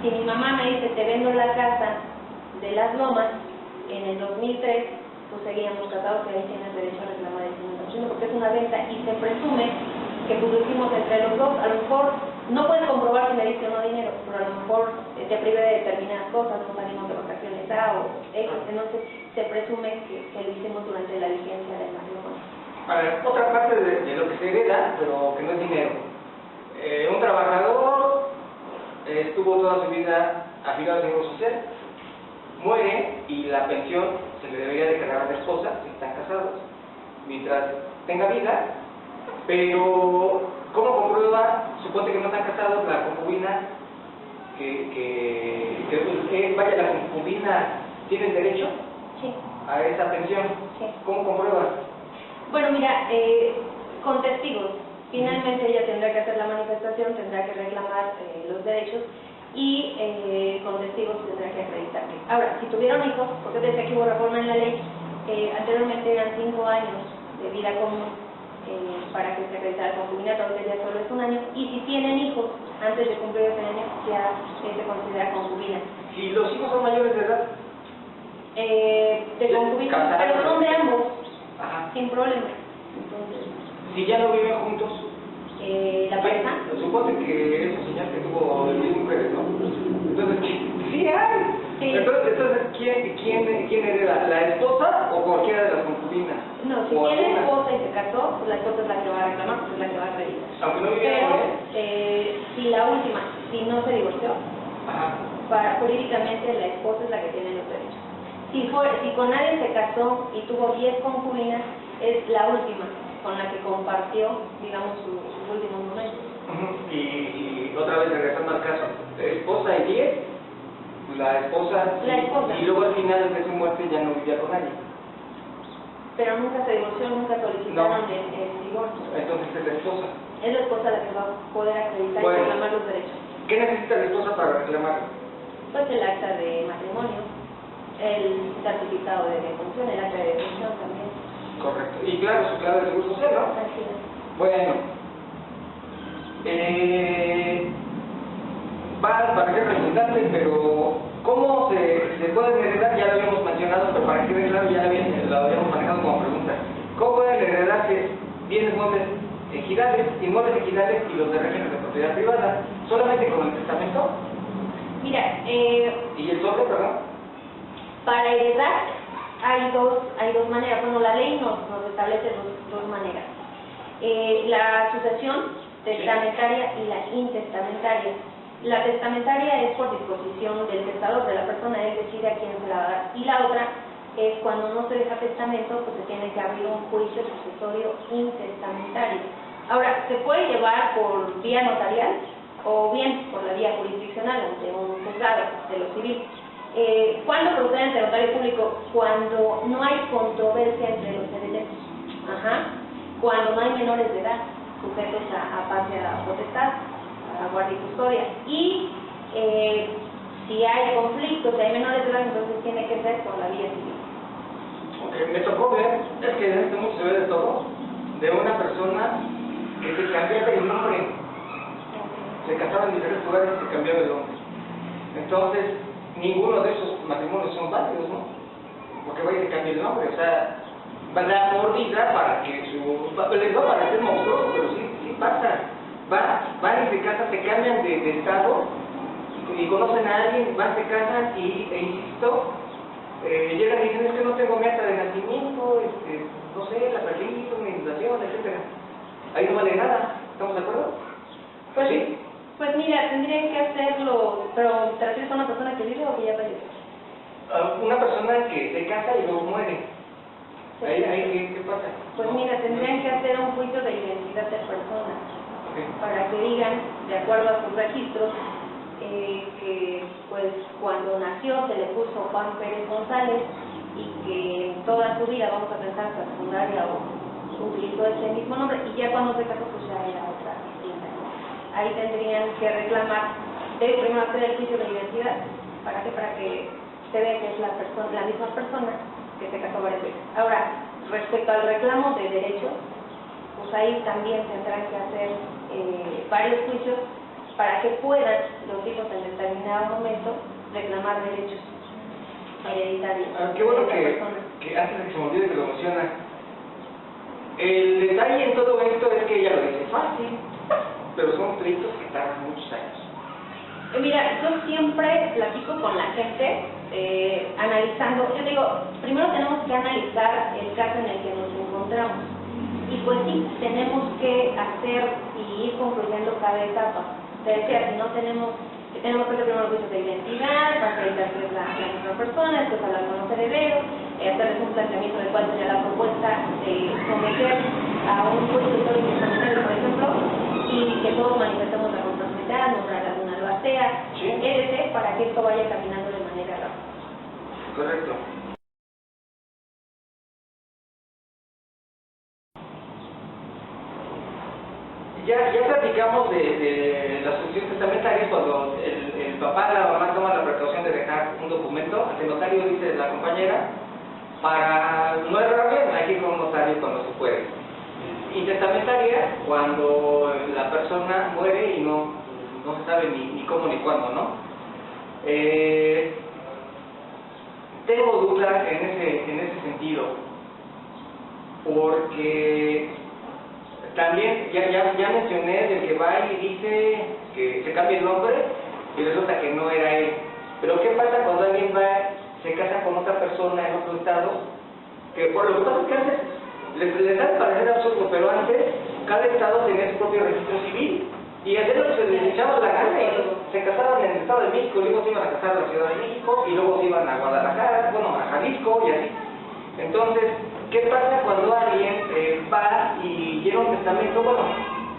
si mi mamá me dice te vendo la casa de Las Lomas en el 2003, pues seguíamos casados y ahí tienes derecho a reclamar el 50%, porque es una venta y se presume que pues lo hicimos entre los dos. A lo mejor no puedes comprobar si me diste o no dinero, pero a lo mejor te privé de determinadas cosas, no salimos de vacaciones o X, entonces se presume que lo hicimos durante la vigencia del matrimonio. A ver, otra parte de lo que se hereda, pero que no es dinero. Un trabajador estuvo toda su vida afiliado al Seguro Social, muere y la pensión se le debería declarar a la esposa si están casados, mientras tenga vida, pero ¿cómo comprueba? Suponte que no están casados, la concubina, vaya, la concubina tiene el derecho Sí. a esa pensión. Sí. ¿Cómo comprueba? Bueno, mira, con testigos. Finalmente ella tendrá que hacer la manifestación, tendrá que reclamar los derechos y con testigos tendrá que acreditarle. Ahora, si tuvieron hijos, porque desde que hubo reforma en la ley, anteriormente eran 5 años de vida común para que se acreditara el concubinato, ahora ya solo es 1 año, y si tienen hijos antes de cumplir ese año ya se considera concubina. Si los hijos son mayores de edad. De concubina, pero son de ambos, Ajá. sin problema. Entonces, Si ya no viven juntos. la pareja. Supone que es un señor que tuvo el mismo mujeres, ¿no? Entonces, sí hay. Sí. Entonces ¿quién hereda? ¿La esposa o cualquiera de las concubina. No, si o tiene alguna. esposa y se casó, pues la esposa es la que va a reclamar, pues es la que va a acreditar. Aunque no viviera con Pero él. si la última, si no se divorció, Ajá. jurídicamente la esposa es la que tiene los derechos. Si con nadie se casó y tuvo 10 concubinas, es la última con la que compartió, digamos, sus últimos momentos. Y otra vez regresando al caso, esposa y 10, la esposa, y luego al final de su muerte ya no vivía con nadie. Pero nunca se divorció, nunca solicitaron el divorcio. Entonces es la esposa. Es la esposa la que va a poder acreditar y reclamar los derechos. ¿Qué necesita la esposa para reclamar? Pues el acta de matrimonio, el certificado de defunción, el acta de defunción también. Correcto. Y claro, su clave de seguro social, ¿no? Así es. Bueno. Va a parecer redundante, pero ¿cómo se pueden heredar? Ya lo habíamos mencionado, pero para que quede claro, ya lo habíamos manejado como pregunta. ¿Cómo pueden heredarse bienes inmuebles ejidales y los de régimen de propiedad privada? ¿Solamente con el testamento? Mira, ¿Y el sobre, perdón? para heredar hay dos maneras. Bueno, la ley nos establece dos maneras. La sucesión testamentaria y la intestamentaria. La testamentaria es por disposición del testador, de la persona, él decide a quién se la va a dar. Y la otra es cuando no se deja testamento, pues se tiene que abrir un juicio sucesorio intestamentario. Ahora, se puede llevar por vía notarial o bien por la vía jurisdiccional ante un juzgado de lo civil. ¿Cuándo procede ante notario público? Cuando no hay controversia entre los herederos. Cuando no hay menores de edad sujetos a pase a potestad, a guardia y custodia. Y si hay conflictos, si hay menores de edad, entonces tiene que ser por la vía civil. Okay, me tocó ver, es que en este mundo se ve de todo, de una persona que se cambiaba el nombre. Se casaba en diferentes lugares y se cambiaba el nombre. Entonces, ninguno de esos matrimonios son válidos, ¿no? Porque vaya y se cambie el nombre, o sea, van a mordida para que les va a parecer monstruoso, pero sí pasa. Van y se casan, se cambian de estado y conocen a alguien, van, se casan insisto, llegan y dicen, es que no tengo mi acta de nacimiento, no sé, la perdí, una inundación, etcétera. Ahí no vale nada, ¿estamos de acuerdo? Pues sí. Pues mira, tendría que hacerlo, pero ¿te refieres a una persona que vive o que ya falleció? Una persona que se casa y luego muere. Sí. Ahí ¿qué pasa? Pues mira, tendrían que hacer un juicio de identidad de persona, para que digan, de acuerdo a sus registros, que pues cuando nació se le puso Juan Pérez González y que toda su vida, vamos a pensar, hasta secundaria utilizó ese mismo nombre, y ya cuando se casó pues ya era otra distinta. Ahí tendrían que reclamar, primero hacer el juicio de identidad, ¿para qué? Para que se vea que es la misma persona que se casó varias veces. Ahora, respecto al reclamo de derechos, pues ahí también tendrán que hacer varios juicios para que puedan los hijos en determinado momento reclamar derechos hereditarios. Qué bueno que antes de que se me olvide que lo menciona. El detalle en todo esto es que ella lo dice fácil, pero son pleitos que tardan muchos años. Mira, yo siempre platico con la gente analizando, yo digo, primero tenemos que analizar el caso en el que nos encontramos. Y pues sí, tenemos que hacer y ir concluyendo cada etapa. Te decía, si no tenemos que hacer primero el juicio de identidad, para acreditar que es la misma persona, después hablar con los herederos, hacerles un planteamiento de cuál sería la propuesta de someter a un juicio histórico testamentario, por ejemplo, y que todos manifestemos la conformidad, nombrar alguna albacea, etc., para que esto vaya caminando de manera rápida. Correcto. Ya platicamos de las funciones testamentarias cuando el papá, la mamá toma la precaución de dejar un documento ante el notario, dice la compañera, para no errarle, hay que ir con un notario cuando se puede. Intestamentaria, cuando la persona muere y no se sabe ni cómo ni cuándo, ¿no? Tengo dudas en ese sentido, porque también ya mencioné del que va y dice que se cambia el nombre y resulta que no era él. Pero ¿qué pasa cuando alguien va, se casa con otra persona en otro estado, que por lo que pasa es que antes les da de parecer absurdo, pero antes cada estado tenía su propio registro civil y hacían lo que se les echaba la gana y se casaban en el Estado de México, luego se iban a casar a la Ciudad de México y luego se iban a Guadalajara, bueno, a Jalisco y así. Entonces, ¿qué pasa cuando alguien va y lleva un testamento? Bueno,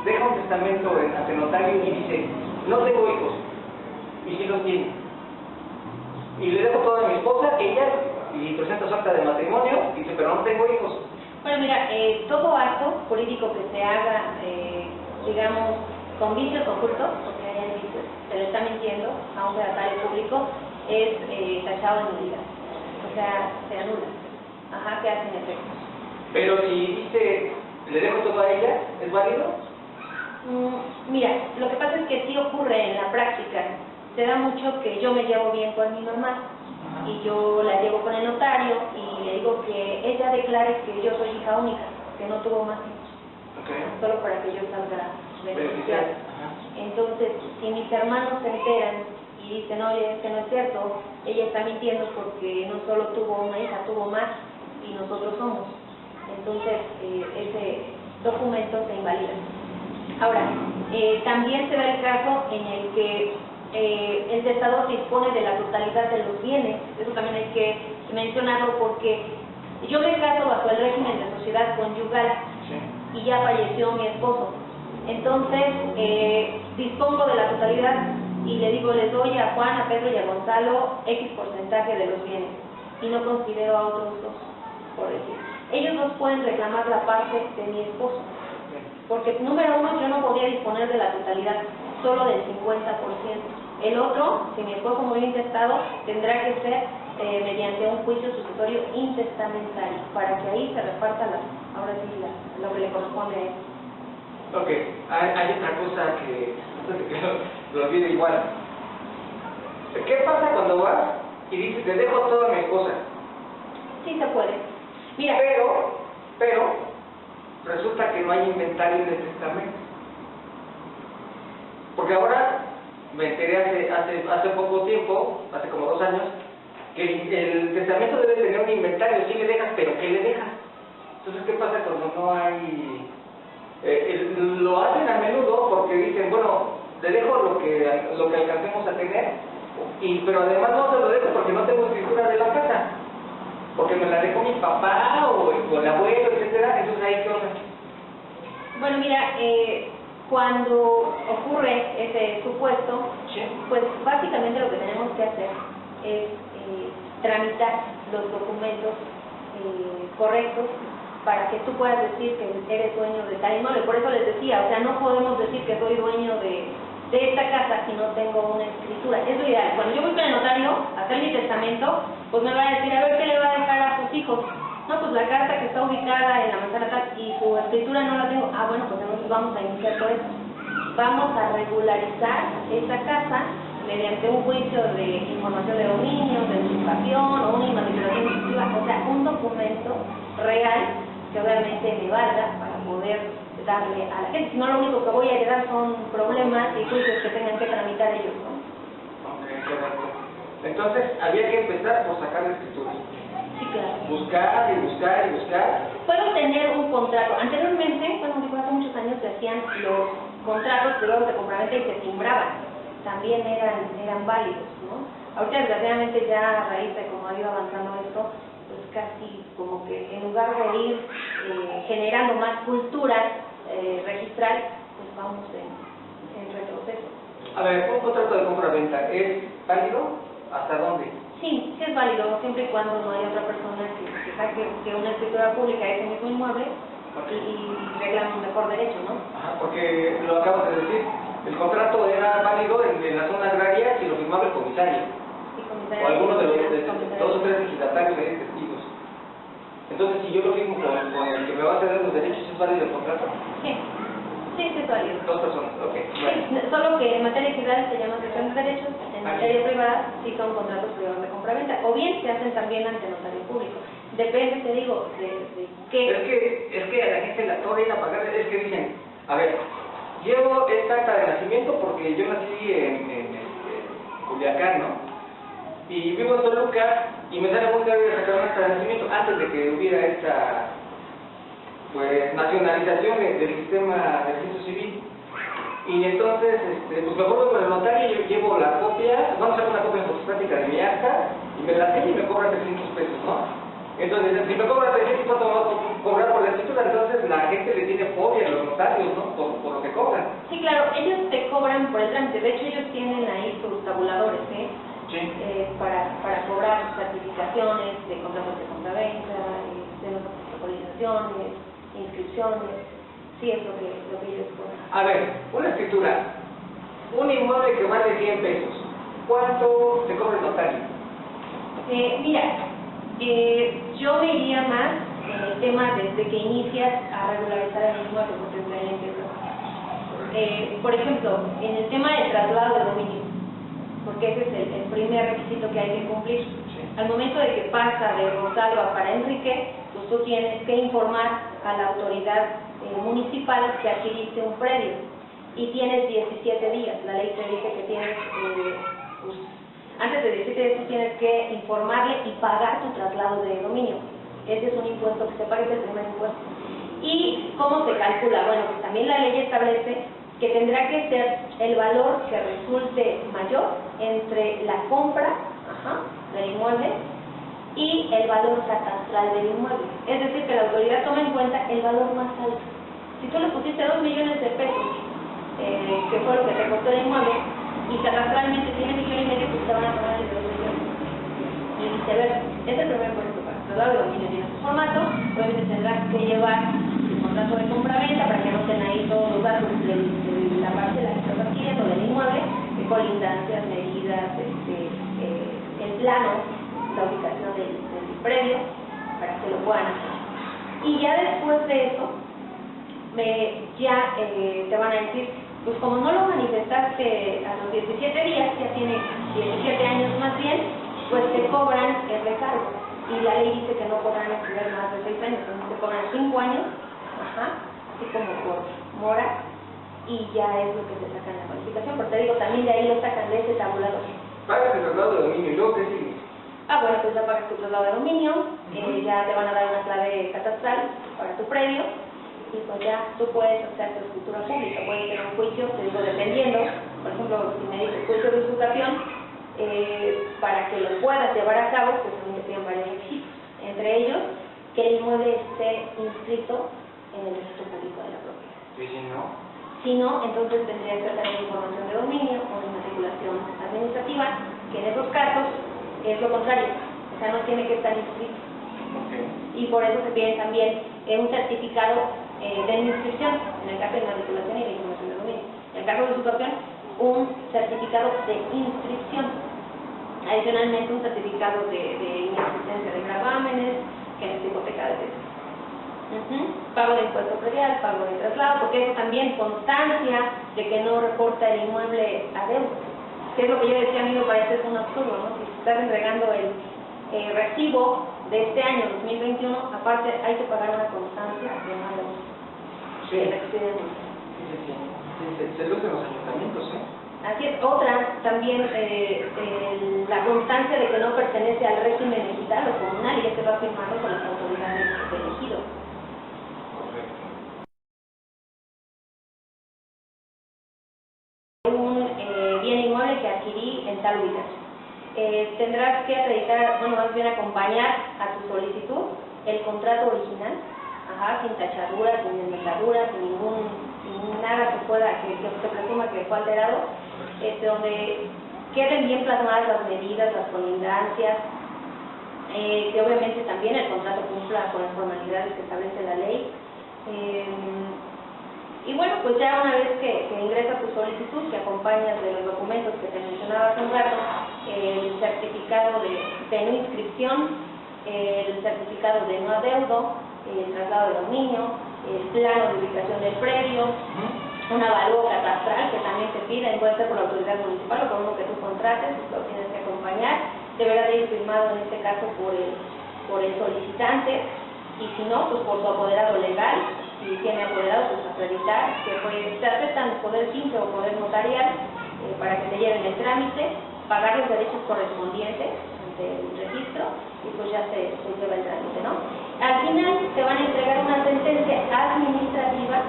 deja un testamento ante notario y dice, no tengo hijos, y sí los tiene. Y le dejo todo a mi esposa, ella, y presenta su acta de matrimonio, y dice, pero no tengo hijos. Bueno, mira, todo acto político que se haga, digamos, con vicios ocultos, porque hay vicios, se le está mintiendo a un secretario público, es tachado de nulidad. O sea, se anula. Ajá, que hacen efectos. Pero si dice, le dejo todo a ella, ¿es válido? Mira, lo que pasa es que sí ocurre en la práctica. Se da mucho que yo me llevo bien con mi mamá y yo la llevo con el notario y le digo que ella declare que yo soy hija única, que no tuvo más hijos, solo para que yo salga beneficiada. Entonces, si mis hermanos se enteran y dicen, oye, es que no es cierto, ella está mintiendo porque no solo tuvo una hija, tuvo más y nosotros somos. Entonces, ese documento se invalida. Ahora, también se da el caso en el que el testador dispone de la totalidad de los bienes. Eso también hay que mencionarlo porque yo me caso bajo el régimen de sociedad conyugal y ya falleció mi esposo. Entonces, dispongo de la totalidad y le digo, les doy a Juan, a Pedro y a Gonzalo X porcentaje de los bienes y no considero a otros dos, por decir. Ellos dos pueden reclamar la parte de mi esposo, porque número uno, yo no podía disponer de la totalidad, solo del 50%. El otro, si mi esposo murió intestado, tendrá que ser mediante un juicio sucesorio intestamentario, para que ahí se reparta ahora sí lo que le corresponde a él. Ok, hay otra cosa que lo olvido igual. ¿Qué pasa cuando vas y dices, te dejo todo a mi esposa? Sí se puede. Mira, pero resulta que no hay inventario en el testamento. Porque ahora me enteré hace poco tiempo, hace como 2 años, que el testamento debe tener un inventario, sí le dejas, pero ¿qué le dejas? Entonces, ¿qué pasa cuando no hay...? Lo hacen a menudo porque dicen, bueno, le dejo lo que alcancemos a tener, pero además no se lo dejo porque no tengo escritura de la casa, porque me la dejó mi papá o el abuelo, etcétera. Entonces, ¿ahí qué onda? Bueno, mira, cuando ocurre ese supuesto, pues básicamente lo que tenemos que hacer es tramitar los documentos correctos para que tú puedas decir que eres dueño de tal inmueble. Por eso les decía, o sea, no podemos decir que soy dueño de esta casa si no tengo una escritura. Es lo ideal. Cuando yo voy con el notario a hacer mi testamento, pues me va a decir, a ver, ¿qué le va a dejar a sus hijos? No, pues la carta que está ubicada en la manzana tal y su escritura no la tengo. Ah, bueno, pues entonces vamos a iniciar por eso. Vamos a regularizar esa casa mediante un juicio de información de dominio, de usurpación o una inmatriculación exclusiva, o sea, un documento real que obviamente me valga para poder darle a la gente. Si no, lo único que voy a heredar son problemas y juicios que tengan que tramitar ellos, ¿no? Ok, correcto. Entonces, había que empezar por sacar la escritura. Sí, claro. Buscar y buscar y buscar. Puedo tener un contrato. Anteriormente, bueno, digo, hace muchos años se hacían los contratos privados de compraventa y se timbraban. También eran válidos, ¿no? Ahorita, desgraciadamente, ya a raíz de cómo ha ido avanzando esto, pues casi como que en lugar de ir generando más cultura registral, pues vamos en retroceso. A ver, un contrato de compra-venta, ¿es válido? ¿Hasta dónde? Sí, sí es válido, siempre y cuando no haya otra persona que saque que una escritura pública de ese mismo inmueble y reclame un mejor derecho, ¿no? Ajá, porque lo acabas de decir, el contrato era válido en la zona agraria si lo firmaba el comisario. Sí, comisario. O alguno de los 2 o 3 legislatarios ahí testigos. Entonces, si yo lo firmo con el que me va a ceder los derechos, ¿es válido el contrato? Sí, sí es válido. 2 personas, ok. Bueno. Sí, solo que en materia civil se llama cesión de derechos, en materia privada sí son contratos privados de compra-venta, o bien se hacen también ante notario público. Depende, te digo, de qué... Es que a la gente la torre ir a pagar, es que dicen, a ver, llevo esta acta de nacimiento porque yo nací en Culiacán, ¿no? Y vivo en Toluca y me sale muy caro sacar un acta de nacimiento antes de que hubiera esta pues nacionalización del sistema del registro civil. Y entonces, pues me voy con el notario, yo llevo la copia, vamos a hacer una copia fotostática de mi acta, y me la sella y me cobra 300 pesos, ¿no? Entonces, si me cobra 300, ¿cuánto me va a cobrar por la escritura? Entonces la gente le tiene fobia a los notarios, ¿no? Por lo que cobran. Sí, claro, ellos te cobran por el trámite, de hecho ellos tienen ahí sus tabuladores, Sí. para cobrar sus certificaciones de contratos de compraventa, de protocolizaciones, inscripciones, sí es lo que ellos cobran. A ver, una escritura, un inmueble que vale 100 pesos, ¿cuánto te cobra el notario? Mira, yo me iría más en el tema desde que inicias a regularizar el inmueble, porque es la ley. Por ejemplo, en el tema del traslado de dominio, porque ese es el primer requisito que hay que cumplir. Sí. Al momento de que pasa de Rosalba para Enrique, pues tú tienes que informar a la autoridad municipal que adquiriste un predio y tienes 17 días. La ley te dice que tienes, pues, antes de 17 días tú tienes que informarle y pagar tu traslado de dominio. Ese es un impuesto que se paga, es el primer impuesto. ¿Y cómo se calcula? Bueno, pues también la ley establece que tendrá que ser el valor que resulte mayor entre la compra del inmueble y el valor catastral del inmueble. Es decir, que la autoridad toma en cuenta el valor más alto. Si tú le pusiste 2 millones de pesos, que fue lo que te costó el inmueble, y catastralmente tiene 1,5 millones, pues te van a pagar el de 2 millones. Y viceversa. Es el primer impuesto para trasladar de dominio en su formato. Obviamente tendrás que llevar el contrato de compra-venta para que no estén ahí todos los datos de la parcela que estás adquiriendo del inmueble, de colindancias, medidas, el plano, la ubicación del predio, para que lo puedan hacer. Y ya después de eso, te van a decir, pues como no lo manifestaste a los 17 días, ya tiene 17 años más bien, pues te cobran el recargo. Y la ley dice que no podrán exceder más de 6 años, entonces te cobran 5 años, así como por mora, y ya es lo que te sacan la cualificación. Pero te digo, también de ahí lo sacan de ese tabulador. Pagas el traslado de dominio, ¿y luego qué sigue? Bueno, pues ya pagas tu traslado de dominio, ya te van a dar una clave catastral para tu predio, y pues ya tú puedes hacer tu escritura pública, puedes tener un juicio, te digo, dependiendo, por ejemplo, si me dices juicio de usurpación, para que lo puedas llevar a cabo, pues también te piden varios requisitos, entre ellos, que el inmueble esté inscrito en el registro público de la propiedad. ¿Y si no? Si no, entonces tendrías que tener información de dominio o de matriculación administrativa, que en esos casos es lo contrario, o sea, no tiene que estar inscrito. Okay. Y por eso se pide también un certificado de inscripción, en el caso de matriculación y de información de dominio. En el caso de usurpación, un certificado de inscripción. Adicionalmente, un certificado de inexistencia de gravámenes, que no es hipoteca de pago de impuesto predial, pago de traslado, porque eso también constancia de que no reporta el inmueble a deuda. Que es lo que yo decía, a mí me parece es un absurdo, ¿no? Si estás entregando el recibo de este año 2021, aparte hay que pagar una constancia de una deuda. Sí. El accidente. Sí, se luce en los ayuntamientos, ¿eh? Así es. Otra, también la constancia de que no pertenece al régimen ejidal o comunal, y ya se va firmando con las autoridades del ejido. Un bien inmueble que adquirí en tal ubicación. Tendrás que acreditar, más bien acompañar a tu solicitud el contrato original, sin tachaduras, sin desmetaduras, sin nada que se presuma que fue alterado, donde queden bien plasmadas las medidas, las colindancias, que obviamente también el contrato cumpla con las formalidades que establece la ley. Y bueno, pues ya una vez que ingresa tu solicitud, que acompañas de los documentos que te mencionaba hace un rato, el certificado de no inscripción, el certificado de no adeudo, el traslado de dominio, el plano de ubicación del predio, un avalúo catastral que también te piden, puede ser por la autoridad municipal o por uno que tú contrates, lo tienes que acompañar, deberá de ir firmado en este caso por el solicitante, y si no, pues por su apoderado legal. Si tiene apoderado, pues acreditar que se aceptan poder simple o poder notarial para que te lleven el trámite, pagar los derechos correspondientes ante del registro y pues ya se lleva el trámite, ¿no? Al final te van a entregar una sentencia administrativa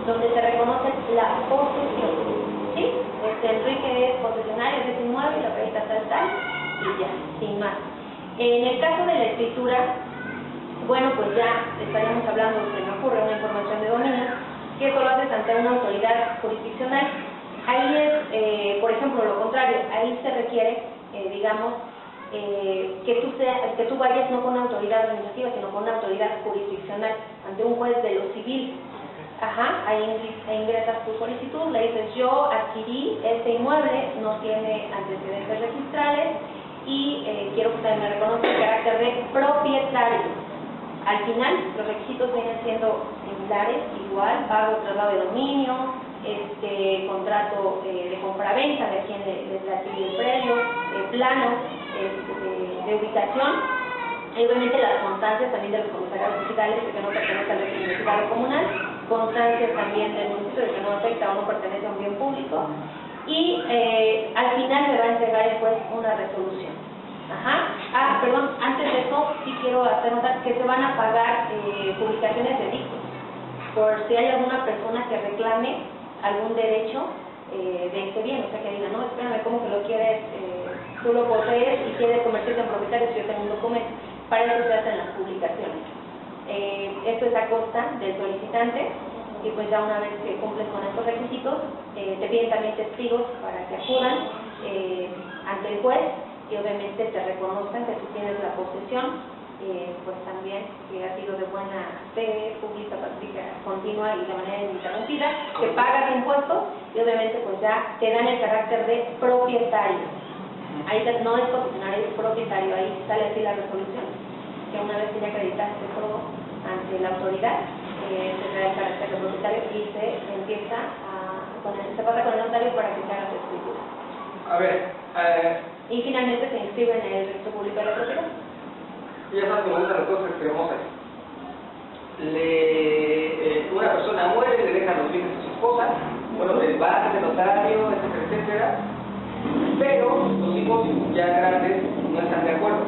donde te reconocen la posesión, ¿sí? Enrique es posesionario de ese inmueble, lo acredita tal, y ya, sin más. En el caso de la escritura, bueno, pues ya estaríamos hablando, se me ocurre, una información de dominio, que eso lo haces ante una autoridad jurisdiccional. Ahí es, por ejemplo, lo contrario, ahí se requiere, digamos, que tú vayas no con una autoridad administrativa, sino con una autoridad jurisdiccional, ante un juez de lo civil. Ajá, ahí ingresas tu solicitud, le dices, yo adquirí este inmueble, no tiene antecedentes registrales y quiero que usted me reconozca el carácter de propietario. Al final, los requisitos vienen siendo similares, igual, pago, traslado de dominio, contrato de compraventa de quien le adquiere el predio, plano de ubicación, y obviamente las constancias también de los comisariados fiscales de que no pertenece al régimen fiscal comunal, constancias también del municipio de que no afecta o no pertenece a un bien público, y al final le va a entregar el juez una resolución. Ajá. Perdón, antes de eso sí quiero hacer notar que se van a pagar publicaciones de dictos, por si hay alguna persona que reclame algún derecho de ese bien, o sea que diga, no, espérame, ¿cómo que lo quieres? Tú lo posees y quieres convertirte en propietario si yo tengo un documento. Para eso se hacen las publicaciones. Esto es a costa del solicitante y pues ya una vez que cumples con estos requisitos, te piden también testigos para que acudan ante el juez y obviamente te reconozcan que tú tienes la posesión, pues también que ha sido de buena fe, pública, pacífica, continua y de manera ininterrumpida, que pagas impuestos y obviamente pues ya te dan el carácter de propietario. Ahí no es concesionario, es propietario, ahí sale así la resolución, que una vez que ya acreditaste todo ante la autoridad, se da el carácter de propietario y se empieza se pasa con el notario para que se haga su escritura. A ver, y finalmente se inscribe en el registro público de la propiedad. Ya sabes que me gustan las cosas extremosas. Una persona muere, le deja los bienes a su esposa, bueno, les va a hacer notario, etcétera, etcétera, pero los hijos ya grandes no están de acuerdo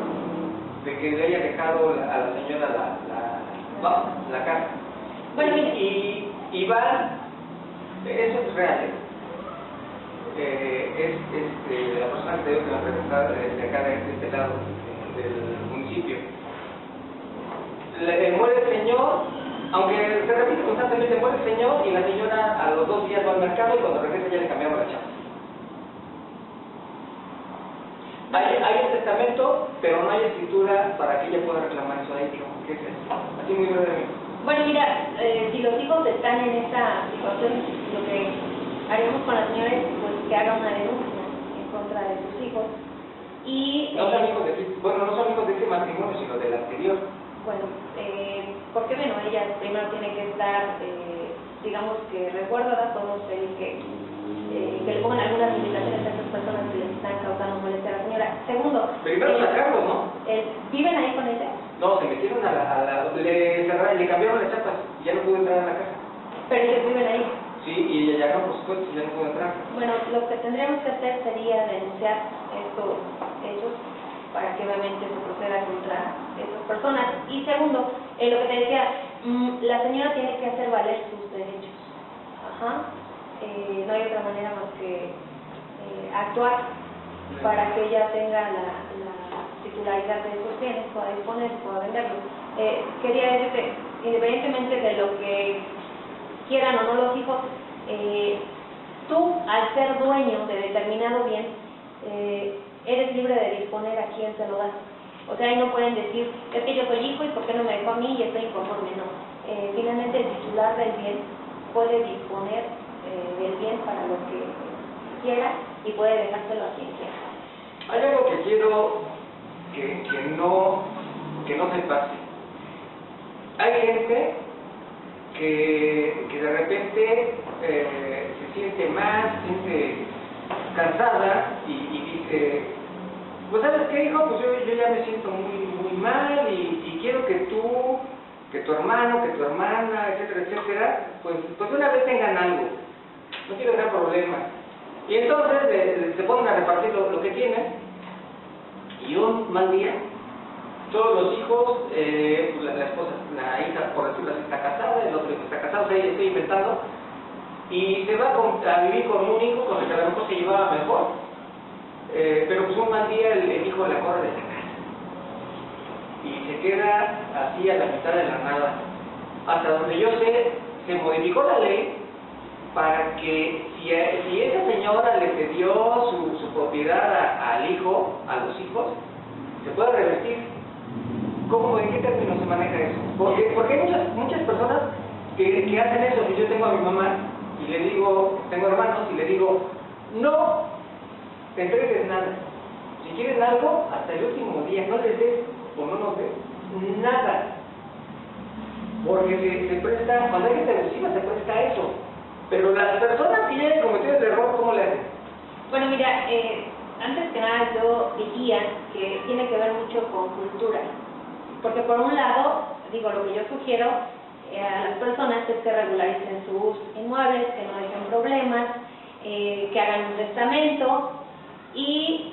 de que le haya dejado a la señora la casa. Bueno, y van, eso es real, es la persona que tengo que representar de acá de este lado del municipio. Muere el señor, aunque se repite constantemente, muere el señor y la señora a los 2 días va al mercado y cuando regresa ya le cambiamos la chapa. Hay un testamento, pero no hay escritura para que ella pueda reclamar eso de hecho. ¿Qué es eso? Así muy brevemente. Bueno, mira, si los hijos están en esta situación, lo que haríamos con la señora es pues, que haga una denuncia en contra de sus hijos. Y, no son hijos no son hijos de ese matrimonio, sino del anterior. Bueno, porque bueno, ella primero tiene que estar, digamos que resguardada, podemos pedir que le pongan algunas limitaciones a estas personas que les están causando molestia a la señora. Segundo, primero sacarlos, ¿no? ¿Viven ahí con ella? No, se metieron le cambiaron las chapas y ya no pudo entrar a la casa. Pero ellos viven ahí. Sí, y ella ya no, por supuesto, ya no pudo entrar. Bueno, lo que tendríamos que hacer sería denunciar estos hechos para que obviamente se proceda contra estas personas. Y segundo, lo que te decía, la señora tiene que hacer valer sus derechos. Ajá. No hay otra manera más que actuar para que ella tenga la titularidad de esos bienes, pueda disponer, pueda venderlos. Quería decirte, independientemente de lo que quieran o no los hijos, tú al ser dueño de determinado bien, eres libre de disponer a quién se lo das. O sea, ahí no pueden decir, es que yo soy hijo y ¿por qué no me dejó a mí y estoy inconforme? No. Finalmente el titular del bien puede disponer del bien para lo que quiera y puede dejárselo a quien quiera. Hay algo que quiero que no se pase. Hay gente que de repente se siente mal, se siente cansada y dice, pues ¿sabes qué, hijo? Pues yo ya me siento muy mal y quiero que tú, que tu hermano, que tu hermana, etcétera, etcétera, pues una vez tengan algo. No quiero tener problemas. Y entonces se ponen a repartir lo que tienen Y un mal día, todos los hijos, la esposa, la hija, por decirlo así, está casada, el otro hijo está casado, o sea, estoy inventando, y se va a vivir con un hijo con el que a lo mejor se llevaba mejor, pero pues un mal día el hijo la corre de la casa y se queda así a la mitad de la nada. Hasta donde yo sé, se modificó la ley para que si esa señora le cedió su propiedad al hijo, a los hijos, se pueda revertir. ¿Cómo, en qué términos se maneja eso? Porque hay muchas personas que hacen eso. Y yo tengo a mi mamá y le digo, tengo hermanos y le digo, no te entregues nada. Si quieren algo, hasta el último día, no les des o no nos des nada. Porque se presta, cuando hay gente abusiva se presta a eso. Pero las personas que ya han cometido el error, ¿cómo le hacen? Bueno, mira, antes que nada yo diría que tiene que ver mucho con cultura. Porque por un lado, digo, lo que yo sugiero a las personas es que regularicen sus inmuebles, que no dejen problemas, que hagan un testamento y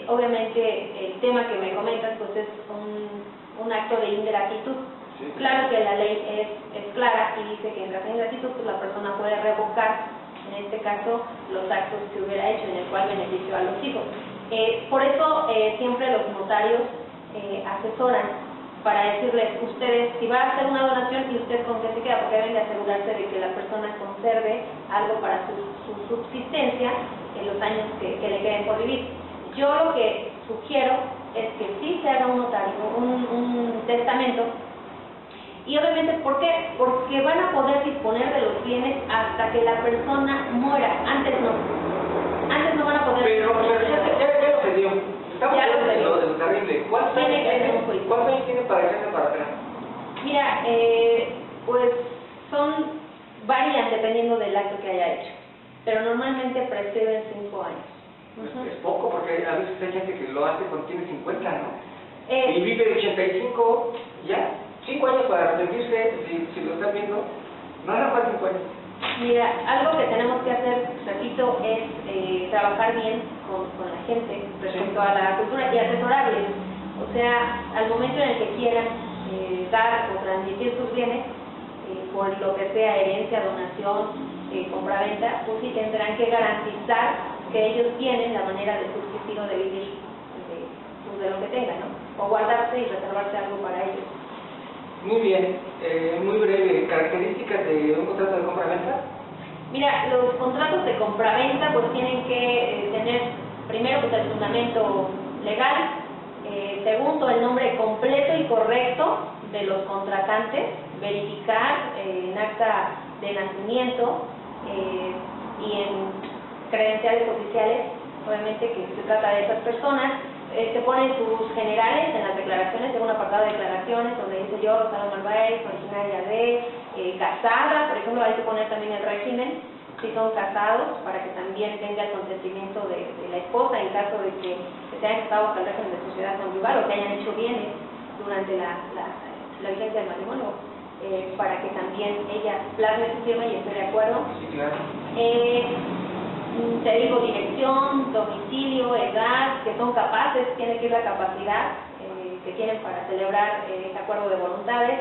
obviamente el tema que me comentas pues es un acto de ingratitud. Sí. Claro que la ley es clara y dice que en caso de ingratitud pues la persona puede revocar, en este caso, los actos que hubiera hecho en el cual benefició a los hijos. Por eso siempre los notarios asesoran para decirles, ustedes, si va a hacer una donación y usted con qué se queda, porque deben de asegurarse de que la persona conserve algo para su subsistencia en los años que le queden por vivir. Yo lo que sugiero es que sí se haga un notario, un testamento. Y obviamente, ¿por qué? Porque van a poder disponer de los bienes hasta que la persona muera. Antes no. Antes no van a poder. Pero ya lo se dio. Estamos hablando de lo terrible. ¿Cuántos años tiene para echarse para atrás? Mira, pues varían dependiendo del acto que haya hecho. Pero normalmente prescriben 5 años. Es poco, porque a veces hay gente que lo hace cuando tiene 50, ¿no? Y vive 85, ya. 5 años para arrepentirse, si lo están viendo, no hará más 5 años. Mira, algo que tenemos que hacer, repito, es trabajar bien con la gente respecto a la cultura y asesorarles. O sea, al momento en el que quieran dar o transmitir sus bienes, por lo que sea herencia, donación, compraventa, pues sí tendrán que garantizar que ellos tienen la manera de subsistir o de vivir de lo que tengan, ¿no? O guardarse y reservarse algo para ellos. Muy bien, muy breve, ¿características de un contrato de compra-venta? Mira, los contratos de compra-venta pues tienen que tener, primero, pues el fundamento legal, segundo, el nombre completo y correcto de los contratantes, verificar en acta de nacimiento y en credenciales oficiales, obviamente que se trata de esas personas. Se ponen sus generales en las declaraciones, en un apartado de declaraciones donde dice yo, Rosario Narváez, originaria de, casada, por ejemplo, hay que poner también el régimen, si son casados, para que también tenga el consentimiento de la esposa en caso de que se hayan casado bajo el régimen de sociedad conyugal o que hayan hecho bienes durante la vigencia del matrimonio, para que también ella plasme su firma y esté de acuerdo. Sí, claro. Te digo, dirección, domicilio, edad, que son capaces, tiene que ir la capacidad que tienen para celebrar este acuerdo de voluntades.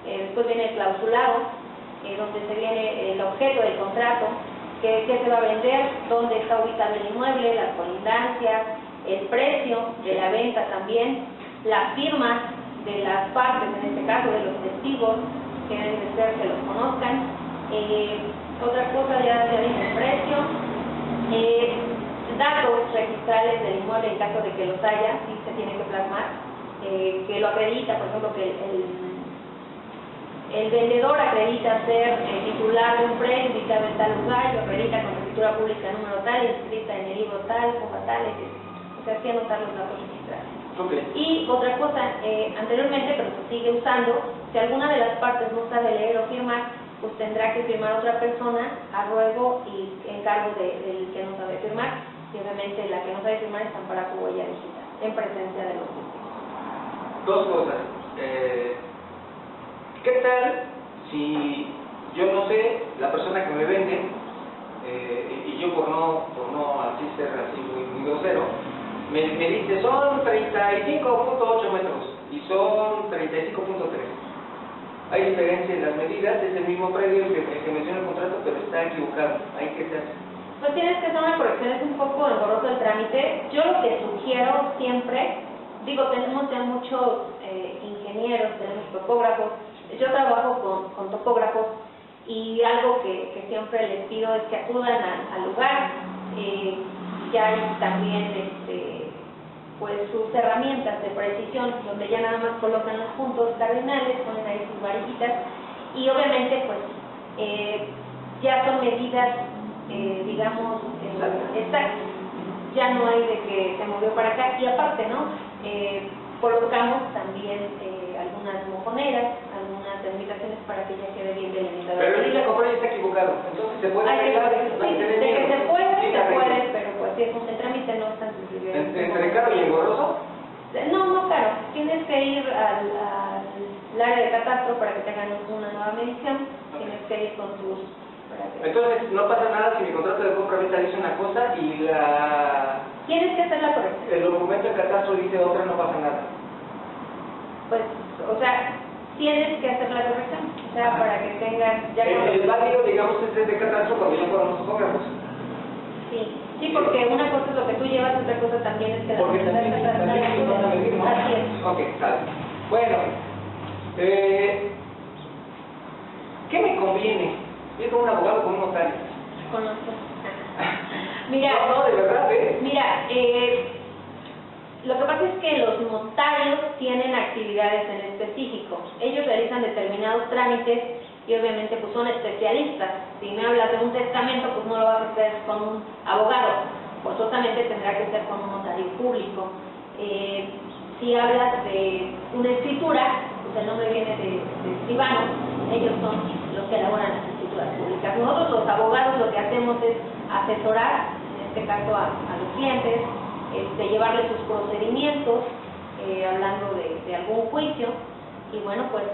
Después viene el clausulado, donde se viene el objeto del contrato, qué se va a vender, dónde está ubicado el inmueble, las colindancias, el precio de la venta también, las firmas de las partes, en este caso de los testigos, que deben de ser que los conozcan. Otra cosa ya viene el precio. Datos registrales del inmueble en caso de que los haya, sí se tiene que plasmar, que lo acredita, por ejemplo, que el vendedor acredita ser titular de un predio ubicado en tal lugar, lo acredita con escritura pública número tal, inscrita en el libro tal, cosa tal, o sea, así anotar los datos registrales. Okay. Y otra cosa, anteriormente, pero se sigue usando, si alguna de las partes no sabe leer o firmar, pues tendrá que firmar otra persona a ruego y encargo del que no sabe firmar, y obviamente la que no sabe firmar está para su huella digital, en presencia de los testigos. Dos cosas. ¿Qué tal si yo no sé, la persona que me vende, y yo por no así ser así muy grosero, me dice son 35.8 metros y son 35.3. Hay diferencia en las medidas, es el mismo predio el que menciona el contrato, pero está equivocado. ¿Ahí qué se hace? Pues tienes que hacer una corrección, es un poco engorroso el trámite. Yo lo que sugiero siempre, digo, tenemos ya muchos ingenieros, tenemos topógrafos, yo trabajo con topógrafos y algo que siempre les pido es que acudan al lugar. Ya hay también pues sus herramientas de precisión, donde ya nada más colocan los puntos cardinales, ponen ahí sus varillitas y obviamente pues ya son medidas digamos exactas, ya no hay de que se movió para acá y aparte, ¿no? Colocamos también algunas mojoneras, algunas delimitaciones para que ya quede bien delimitado. Pero el compra ya está equivocado, entonces se puede arreglar. Sí, de que se puede, pero pues sí, el trámite no es tan sencillo. ¿Entre caro y engorroso? No caro, tienes que ir al área de catastro para que te hagan una nueva medición, tienes que ir con tus... Entonces no pasa nada si mi contrato de compra-venta dice una cosa y tienes que hacer la corrección. El documento de catastro dice otra, no pasa nada. Pues, o sea, tienes que hacer la corrección, o sea, para que tengas... ya el válido, digamos, es de catastro cuando ya fueron los topógrafos. Sí, porque una cosa es lo que tú llevas, otra cosa también es que porque también van a medir, ¿no? Así es. Ok, sale. Bueno, ¿qué me conviene? ¿Ir con un abogado o con un notario? Con los dos. Mira, no, de verdad, Mira, lo que pasa es que los notarios tienen actividades en específico. Ellos realizan determinados trámites y obviamente pues son especialistas. Si me hablas de un testamento, pues no lo vas a hacer con un abogado, forzosamente tendrá que ser con un notario público. Si hablas de una escritura, pues el nombre viene de escribano, ellos son los que elaboran las escrituras públicas. Nosotros los abogados lo que hacemos es asesorar, en este caso a los clientes, llevarles sus procedimientos, hablando de algún juicio, y bueno, pues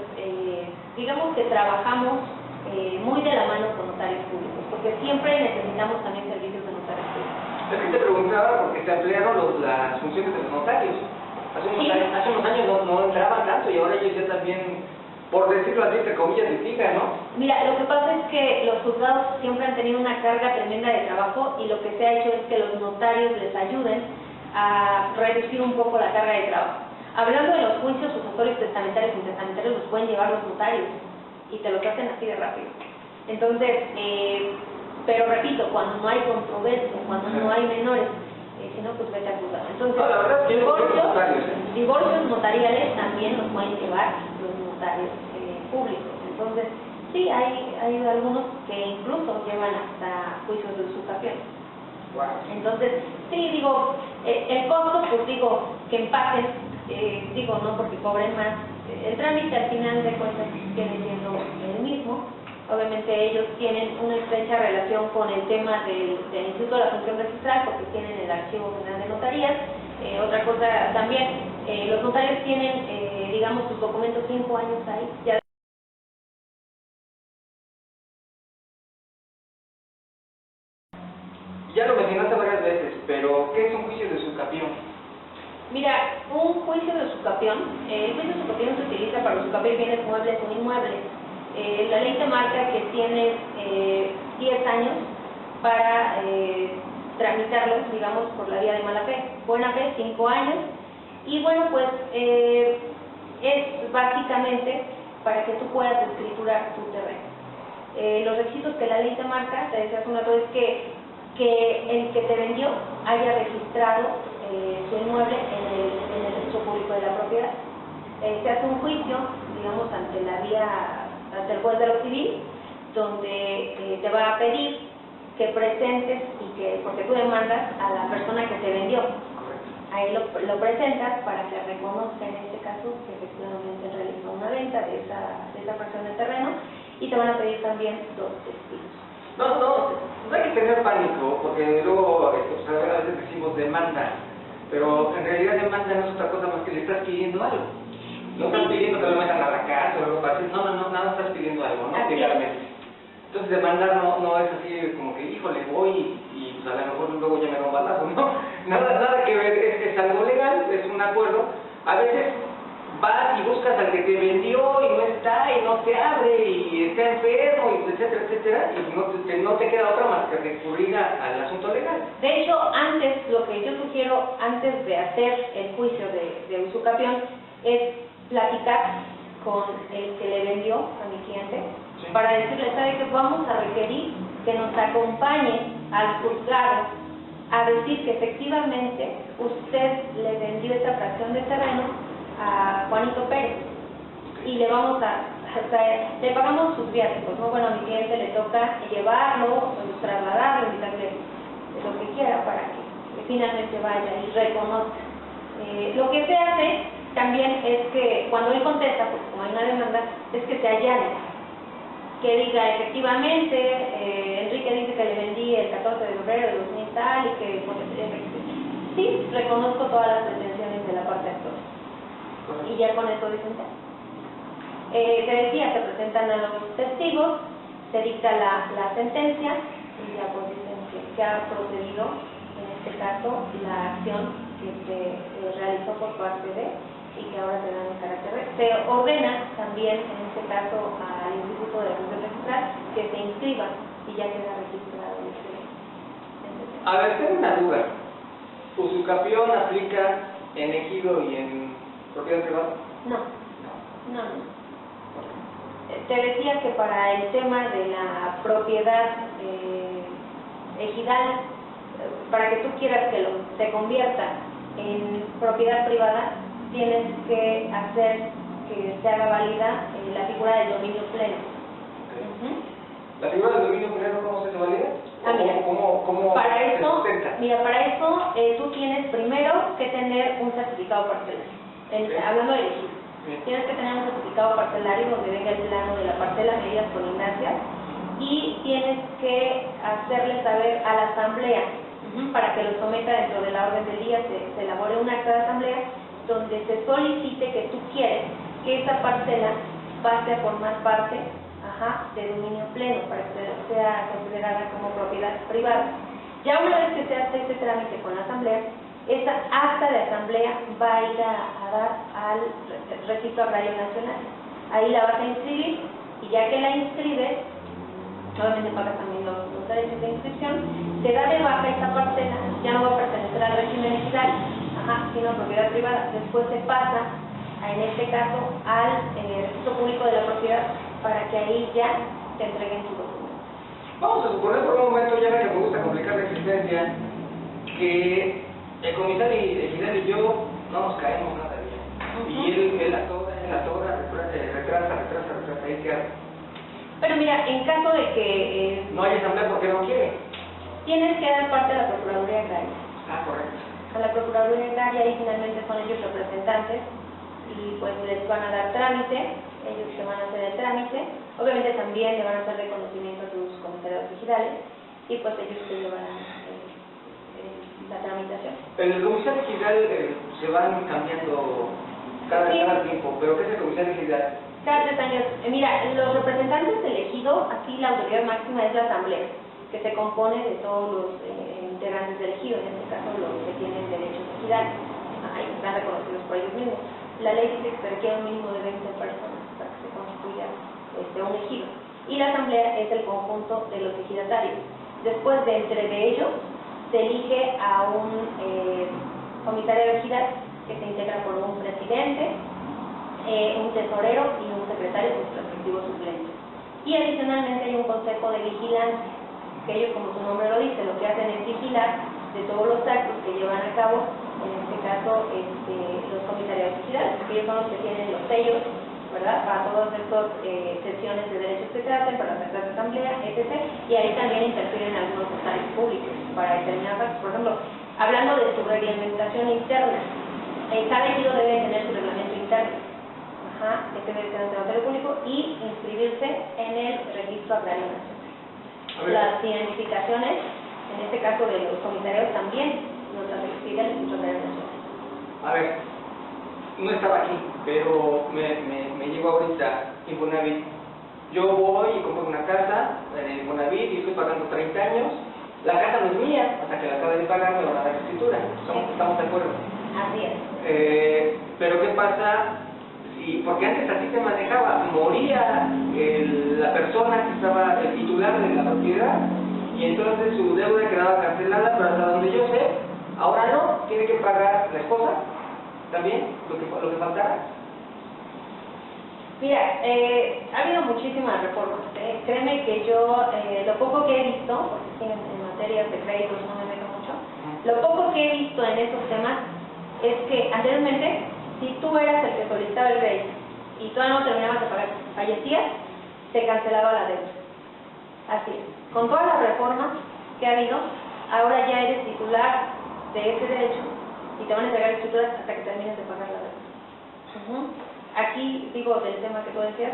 digamos que trabajamos muy de la mano con notarios públicos, porque siempre necesitamos también servicios de notarios públicos. Es que te preguntaba porque se ampliaron las funciones de los notarios. Hace unos años no entraban tanto y ahora ellos ya también, por decirlo así, entre comillas, litigan, ¿no? Mira, lo que pasa es que los juzgados siempre han tenido una carga tremenda de trabajo y lo que se ha hecho es que los notarios les ayuden a reducir un poco la carga de trabajo. Hablando de los juicios sucesorios testamentarios y intestamentarios, los pueden llevar los notarios y te los hacen así de rápido. Entonces, pero repito, cuando no hay controversia, cuando no hay menores, si no, pues vete a juzgar. Entonces, la verdad es que divorcios notariales también los pueden llevar los notarios públicos. Entonces, sí, hay algunos que incluso llevan hasta juicios de usurpación. Wow. Entonces, sí, digo, el costo, pues digo, que empaten, digo, no porque cobren más, el trámite al final de cuentas viene siendo el mismo. Obviamente ellos tienen una estrecha relación con el tema del Instituto de la Función Registral porque tienen el Archivo General de Notarías. Otra cosa también, los notarios tienen, digamos, sus documentos 5 años ahí. Ya lo mencionaste varias veces, pero ¿qué es un juicio de usucapión? Mira, un juicio de usucapión, el juicio de usucapión se utiliza para usurpar bienes muebles o inmuebles. La ley te marca que tienes 10 años para tramitarlos, digamos, por la vía de mala fe. Buena fe, 5 años. Y bueno, pues es básicamente para que tú puedas escriturar tu terreno. Los requisitos que la ley te marca, te decía hace un rato, es que el que te vendió haya registrado su inmueble en el registro público de la propiedad. Se hace un juicio, digamos, ante el juez de lo civil, donde te va a pedir que presentes porque tú demandas a la persona que te vendió. Ahí lo presentas para que reconozca en este caso que efectivamente realizó una venta de esa persona del terreno, y te van a pedir también 2 testigos. No hay que tener pánico, porque luego a veces decimos demanda, pero en realidad demanda no es otra cosa más que le estás pidiendo algo. No estás pidiendo que lo metan a la cárcel o algo así, nada estás pidiendo algo, ¿no? Legalmente. Entonces demandar no es así como que, híjole, voy y pues a lo mejor luego ya me da un balazo, ¿no? nada que ver, es algo legal, es un acuerdo. A veces vas y buscas al que te vendió y no está y no te abre y está enfermo, y etcétera, etcétera, y no te queda otra más que recurrir al asunto legal. De hecho, antes, lo que yo sugiero antes de hacer el juicio de usucapión es platicar con el que le vendió a mi cliente, sí, para decirle, ¿sabe qué? Vamos a requerir que nos acompañe al juzgado a decir que efectivamente usted le vendió esta fracción de terreno a Juanito Pérez y le vamos le pagamos sus viáticos, ¿no? Bueno, a mi cliente le toca llevarlo, trasladarlo, invitarle lo que quiera para que finalmente vaya y reconozca. Lo que se hace también es que cuando él contesta, porque como hay una demanda, es que se allane, que diga efectivamente, Enrique dice que le vendí el 14 de febrero de 2000 tal y que sí, reconozco todas las pretensiones de la parte actora. Y ya con eso dicen te decía, se presentan a los testigos, se dicta la sentencia y ya pues dicen que ha procedido, en este caso, la acción que se realizó por parte de y que ahora se da en carácter de. Se ordena también, en este caso, al Instituto de Registro Registral que se inscriba y ya queda registrado. A ver, tengo una duda. ¿Usucapión aplica en ejido y en propiedad privada? No. Te decía que para el tema de la propiedad ejidal, para que tú quieras que se convierta en propiedad privada, tienes que hacer que se haga válida la figura del dominio pleno. Okay. ¿La figura del dominio pleno cómo se valida? ¿Cómo para se eso, sustenta? Mira, para eso tú tienes primero que tener un certificado parcelario. Okay. Hablando de ejido, tienes que tener un certificado parcelario donde venga el plano de la parcela, medidas colindancias, y tienes que hacerle saber a la asamblea para que lo someta dentro de la orden del día, se elabore un acta de asamblea donde se solicite que tú quieres que esa parcela pase a formar parte de dominio pleno para que sea considerada como propiedad privada. Ya una vez que se hace ese trámite con la asamblea, esa acta de asamblea va a ir a dar al Registro Agrario Nacional. Ahí la vas a inscribir y ya que la inscribes, obviamente pagas también los derechos de inscripción, se da de baja esta parcela, ya no va a pertenecer al régimen ejidal, sino propiedad privada. Después se pasa, en este caso, al registro público de la propiedad para que ahí ya te entreguen tu documento. Vamos a suponer por un momento, ya que me gusta complicar la existencia, que el comisario ejidal y yo no nos caemos nada bien. Y él atora, retrasa, ahí queda. Pero mira, en caso de que no hay asamblea porque no quiere, tienes que dar parte a la Procuraduría Agraria. Correcto. A la Procuraduría Agraria y finalmente son ellos representantes y pues les van a dar trámite, ellos te van a hacer el trámite, obviamente también le van a hacer reconocimiento a tus comisarios ejidales y pues ellos te llevarán la tramitación. El comisario ejidal se van cambiando cada tiempo, pero ¿qué es el comisario ejidal? Cada 3 años. Mira, los representantes elegidos, aquí la autoridad máxima es la asamblea, que se compone de todos los integrantes del ejido, en este caso los que tienen derechos ejidales, y que están reconocidos por ellos mismos. La ley dice que se requiere un mínimo de 20 personas para que se constituya un ejido. Y la asamblea es el conjunto de los ejidatarios. Después de entre ellos, se elige a un comisario ejidal que se integra por un presidente, un tesorero y un secretario con sus respectivos suplentes. Y adicionalmente hay un consejo de vigilancia, que ellos, como su nombre lo dice, lo que hacen es vigilar de todos los actos que llevan a cabo, en este caso los comisarios ejidales, que ellos son los que tienen los sellos, ¿verdad?, para todas estas sesiones de derechos que se hacen, para las actas de asamblea, etc. Y ahí también interfieren algunos notarios públicos para determinar actos. Por ejemplo, hablando de su reglamentación interna, cada ejido debe tener su reglamento interno, que debe ser ante notario público y inscribirse en el Registro Agrario Nacional. Las identificaciones, en este caso de los comisarios, también nos las expide el Registro Agrario Nacional. A ver, no estaba aquí, pero me llegó ahorita Infonavit. Yo voy y compro una casa en Infonavit y estoy pagando 30 años la casa no es mía, hasta que la acabe de pagar me van a dar escritura. Estamos de acuerdo. Así es. Pero ¿qué pasa? Sí, porque antes así se manejaba, moría la persona que estaba, el titular de la propiedad, y entonces su deuda quedaba cancelada, pero hasta donde yo sé, ahora no, tiene que pagar la esposa también, lo que faltara. Mira, ha habido muchísimas reformas. Créeme que yo, lo poco que he visto, porque en materias de créditos no me meto mucho, lo poco que he visto en esos temas es que anteriormente, si tú eras el que solicitaba el crédito y todavía no terminabas de pagar, fallecías, te cancelaba la deuda. Así es. Con todas las reformas que ha habido, ahora ya eres titular de ese derecho y te van a entregar escrituras hasta que termines de pagar la deuda. Aquí, digo, del tema que tú decías,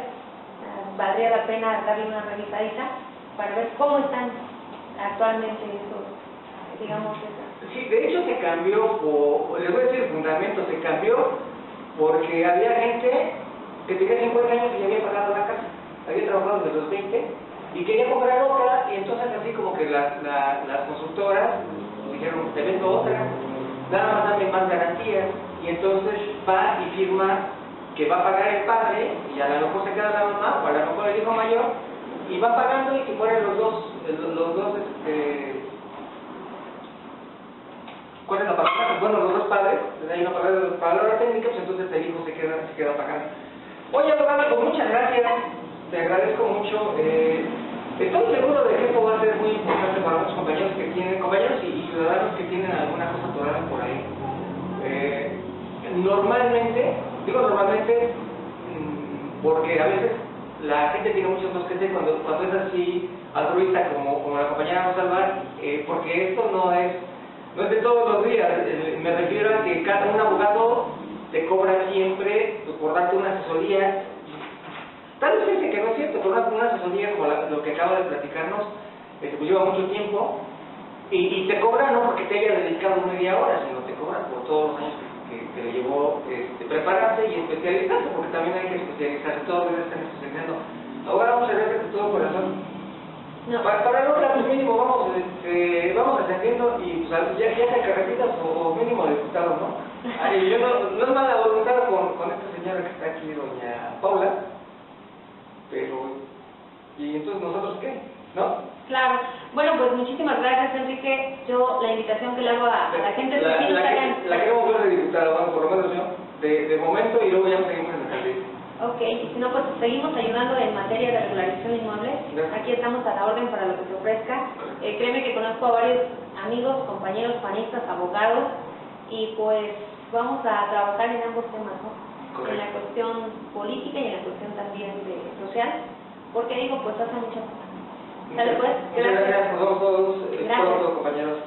valdría la pena darle una revisadita para ver cómo están actualmente esos, digamos, Sí, de hecho se cambió, les voy a decir el fundamento, se cambió porque había gente que tenía 50 años y ya había pagado la casa, había trabajado desde los 20 y quería comprar otra, y entonces así como que las constructoras dijeron, te vendo otra, nada más dame más garantías, y entonces va y firma que va a pagar el padre, y a lo mejor se queda la mamá, o a lo mejor el hijo mayor, y va pagando, y si mueren los dos, ¿cuál es la palabra? Bueno, los dos padres, hay una palabra técnica, pues entonces el hijo se queda pagando. Oye, abogada, pues muchas gracias, te agradezco mucho. Estoy seguro de que esto va a ser muy importante para muchos compañeros y ciudadanos que tienen alguna cosa atorada por ahí. Normalmente, porque a veces la gente tiene muchas cosas que hacer cuando es así altruista como la compañera Rosalba, porque esto no es de todos los días. Me refiero a que un abogado te cobra siempre por darte una asesoría. Tal vez dice que no es cierto, pero una asesoría como lo que acaba de platicarnos, pues lleva mucho tiempo, y te cobra no porque te haya dedicado media hora, sino te cobra por todos los años que le llevó prepararse y especializarse, porque también hay que especializarse, todos deben estar especializando. Ahora muchas gracias de todo corazón. No. Para el otro, pues mínimo vamos ascendiendo, y pues, ya sea carretitas o mínimo diputado, ¿no? Yo no es mala voluntad con esta señora que está aquí, doña Paula, pero, ¿y entonces nosotros qué? ¿No? Claro. Bueno, pues muchísimas gracias, Enrique. Yo la invitación que le hago a la gente es que sí nos hagan... La queremos ver de diputada, bueno, por lo menos yo, de momento, y luego ya seguimos en la calle. Ok, y si no, pues seguimos ayudando en materia de regularización inmueble. Aquí estamos a la orden para lo que se ofrezca. Créeme que conozco a varios amigos, compañeros, panistas, abogados, y pues vamos a trabajar en ambos temas, ¿no? Correcto. En la cuestión política y en la cuestión también social, porque digo, pues hace mucha falta. ¿Sale pues? Muchas gracias, nos vemos todos, Gracias. compañeros.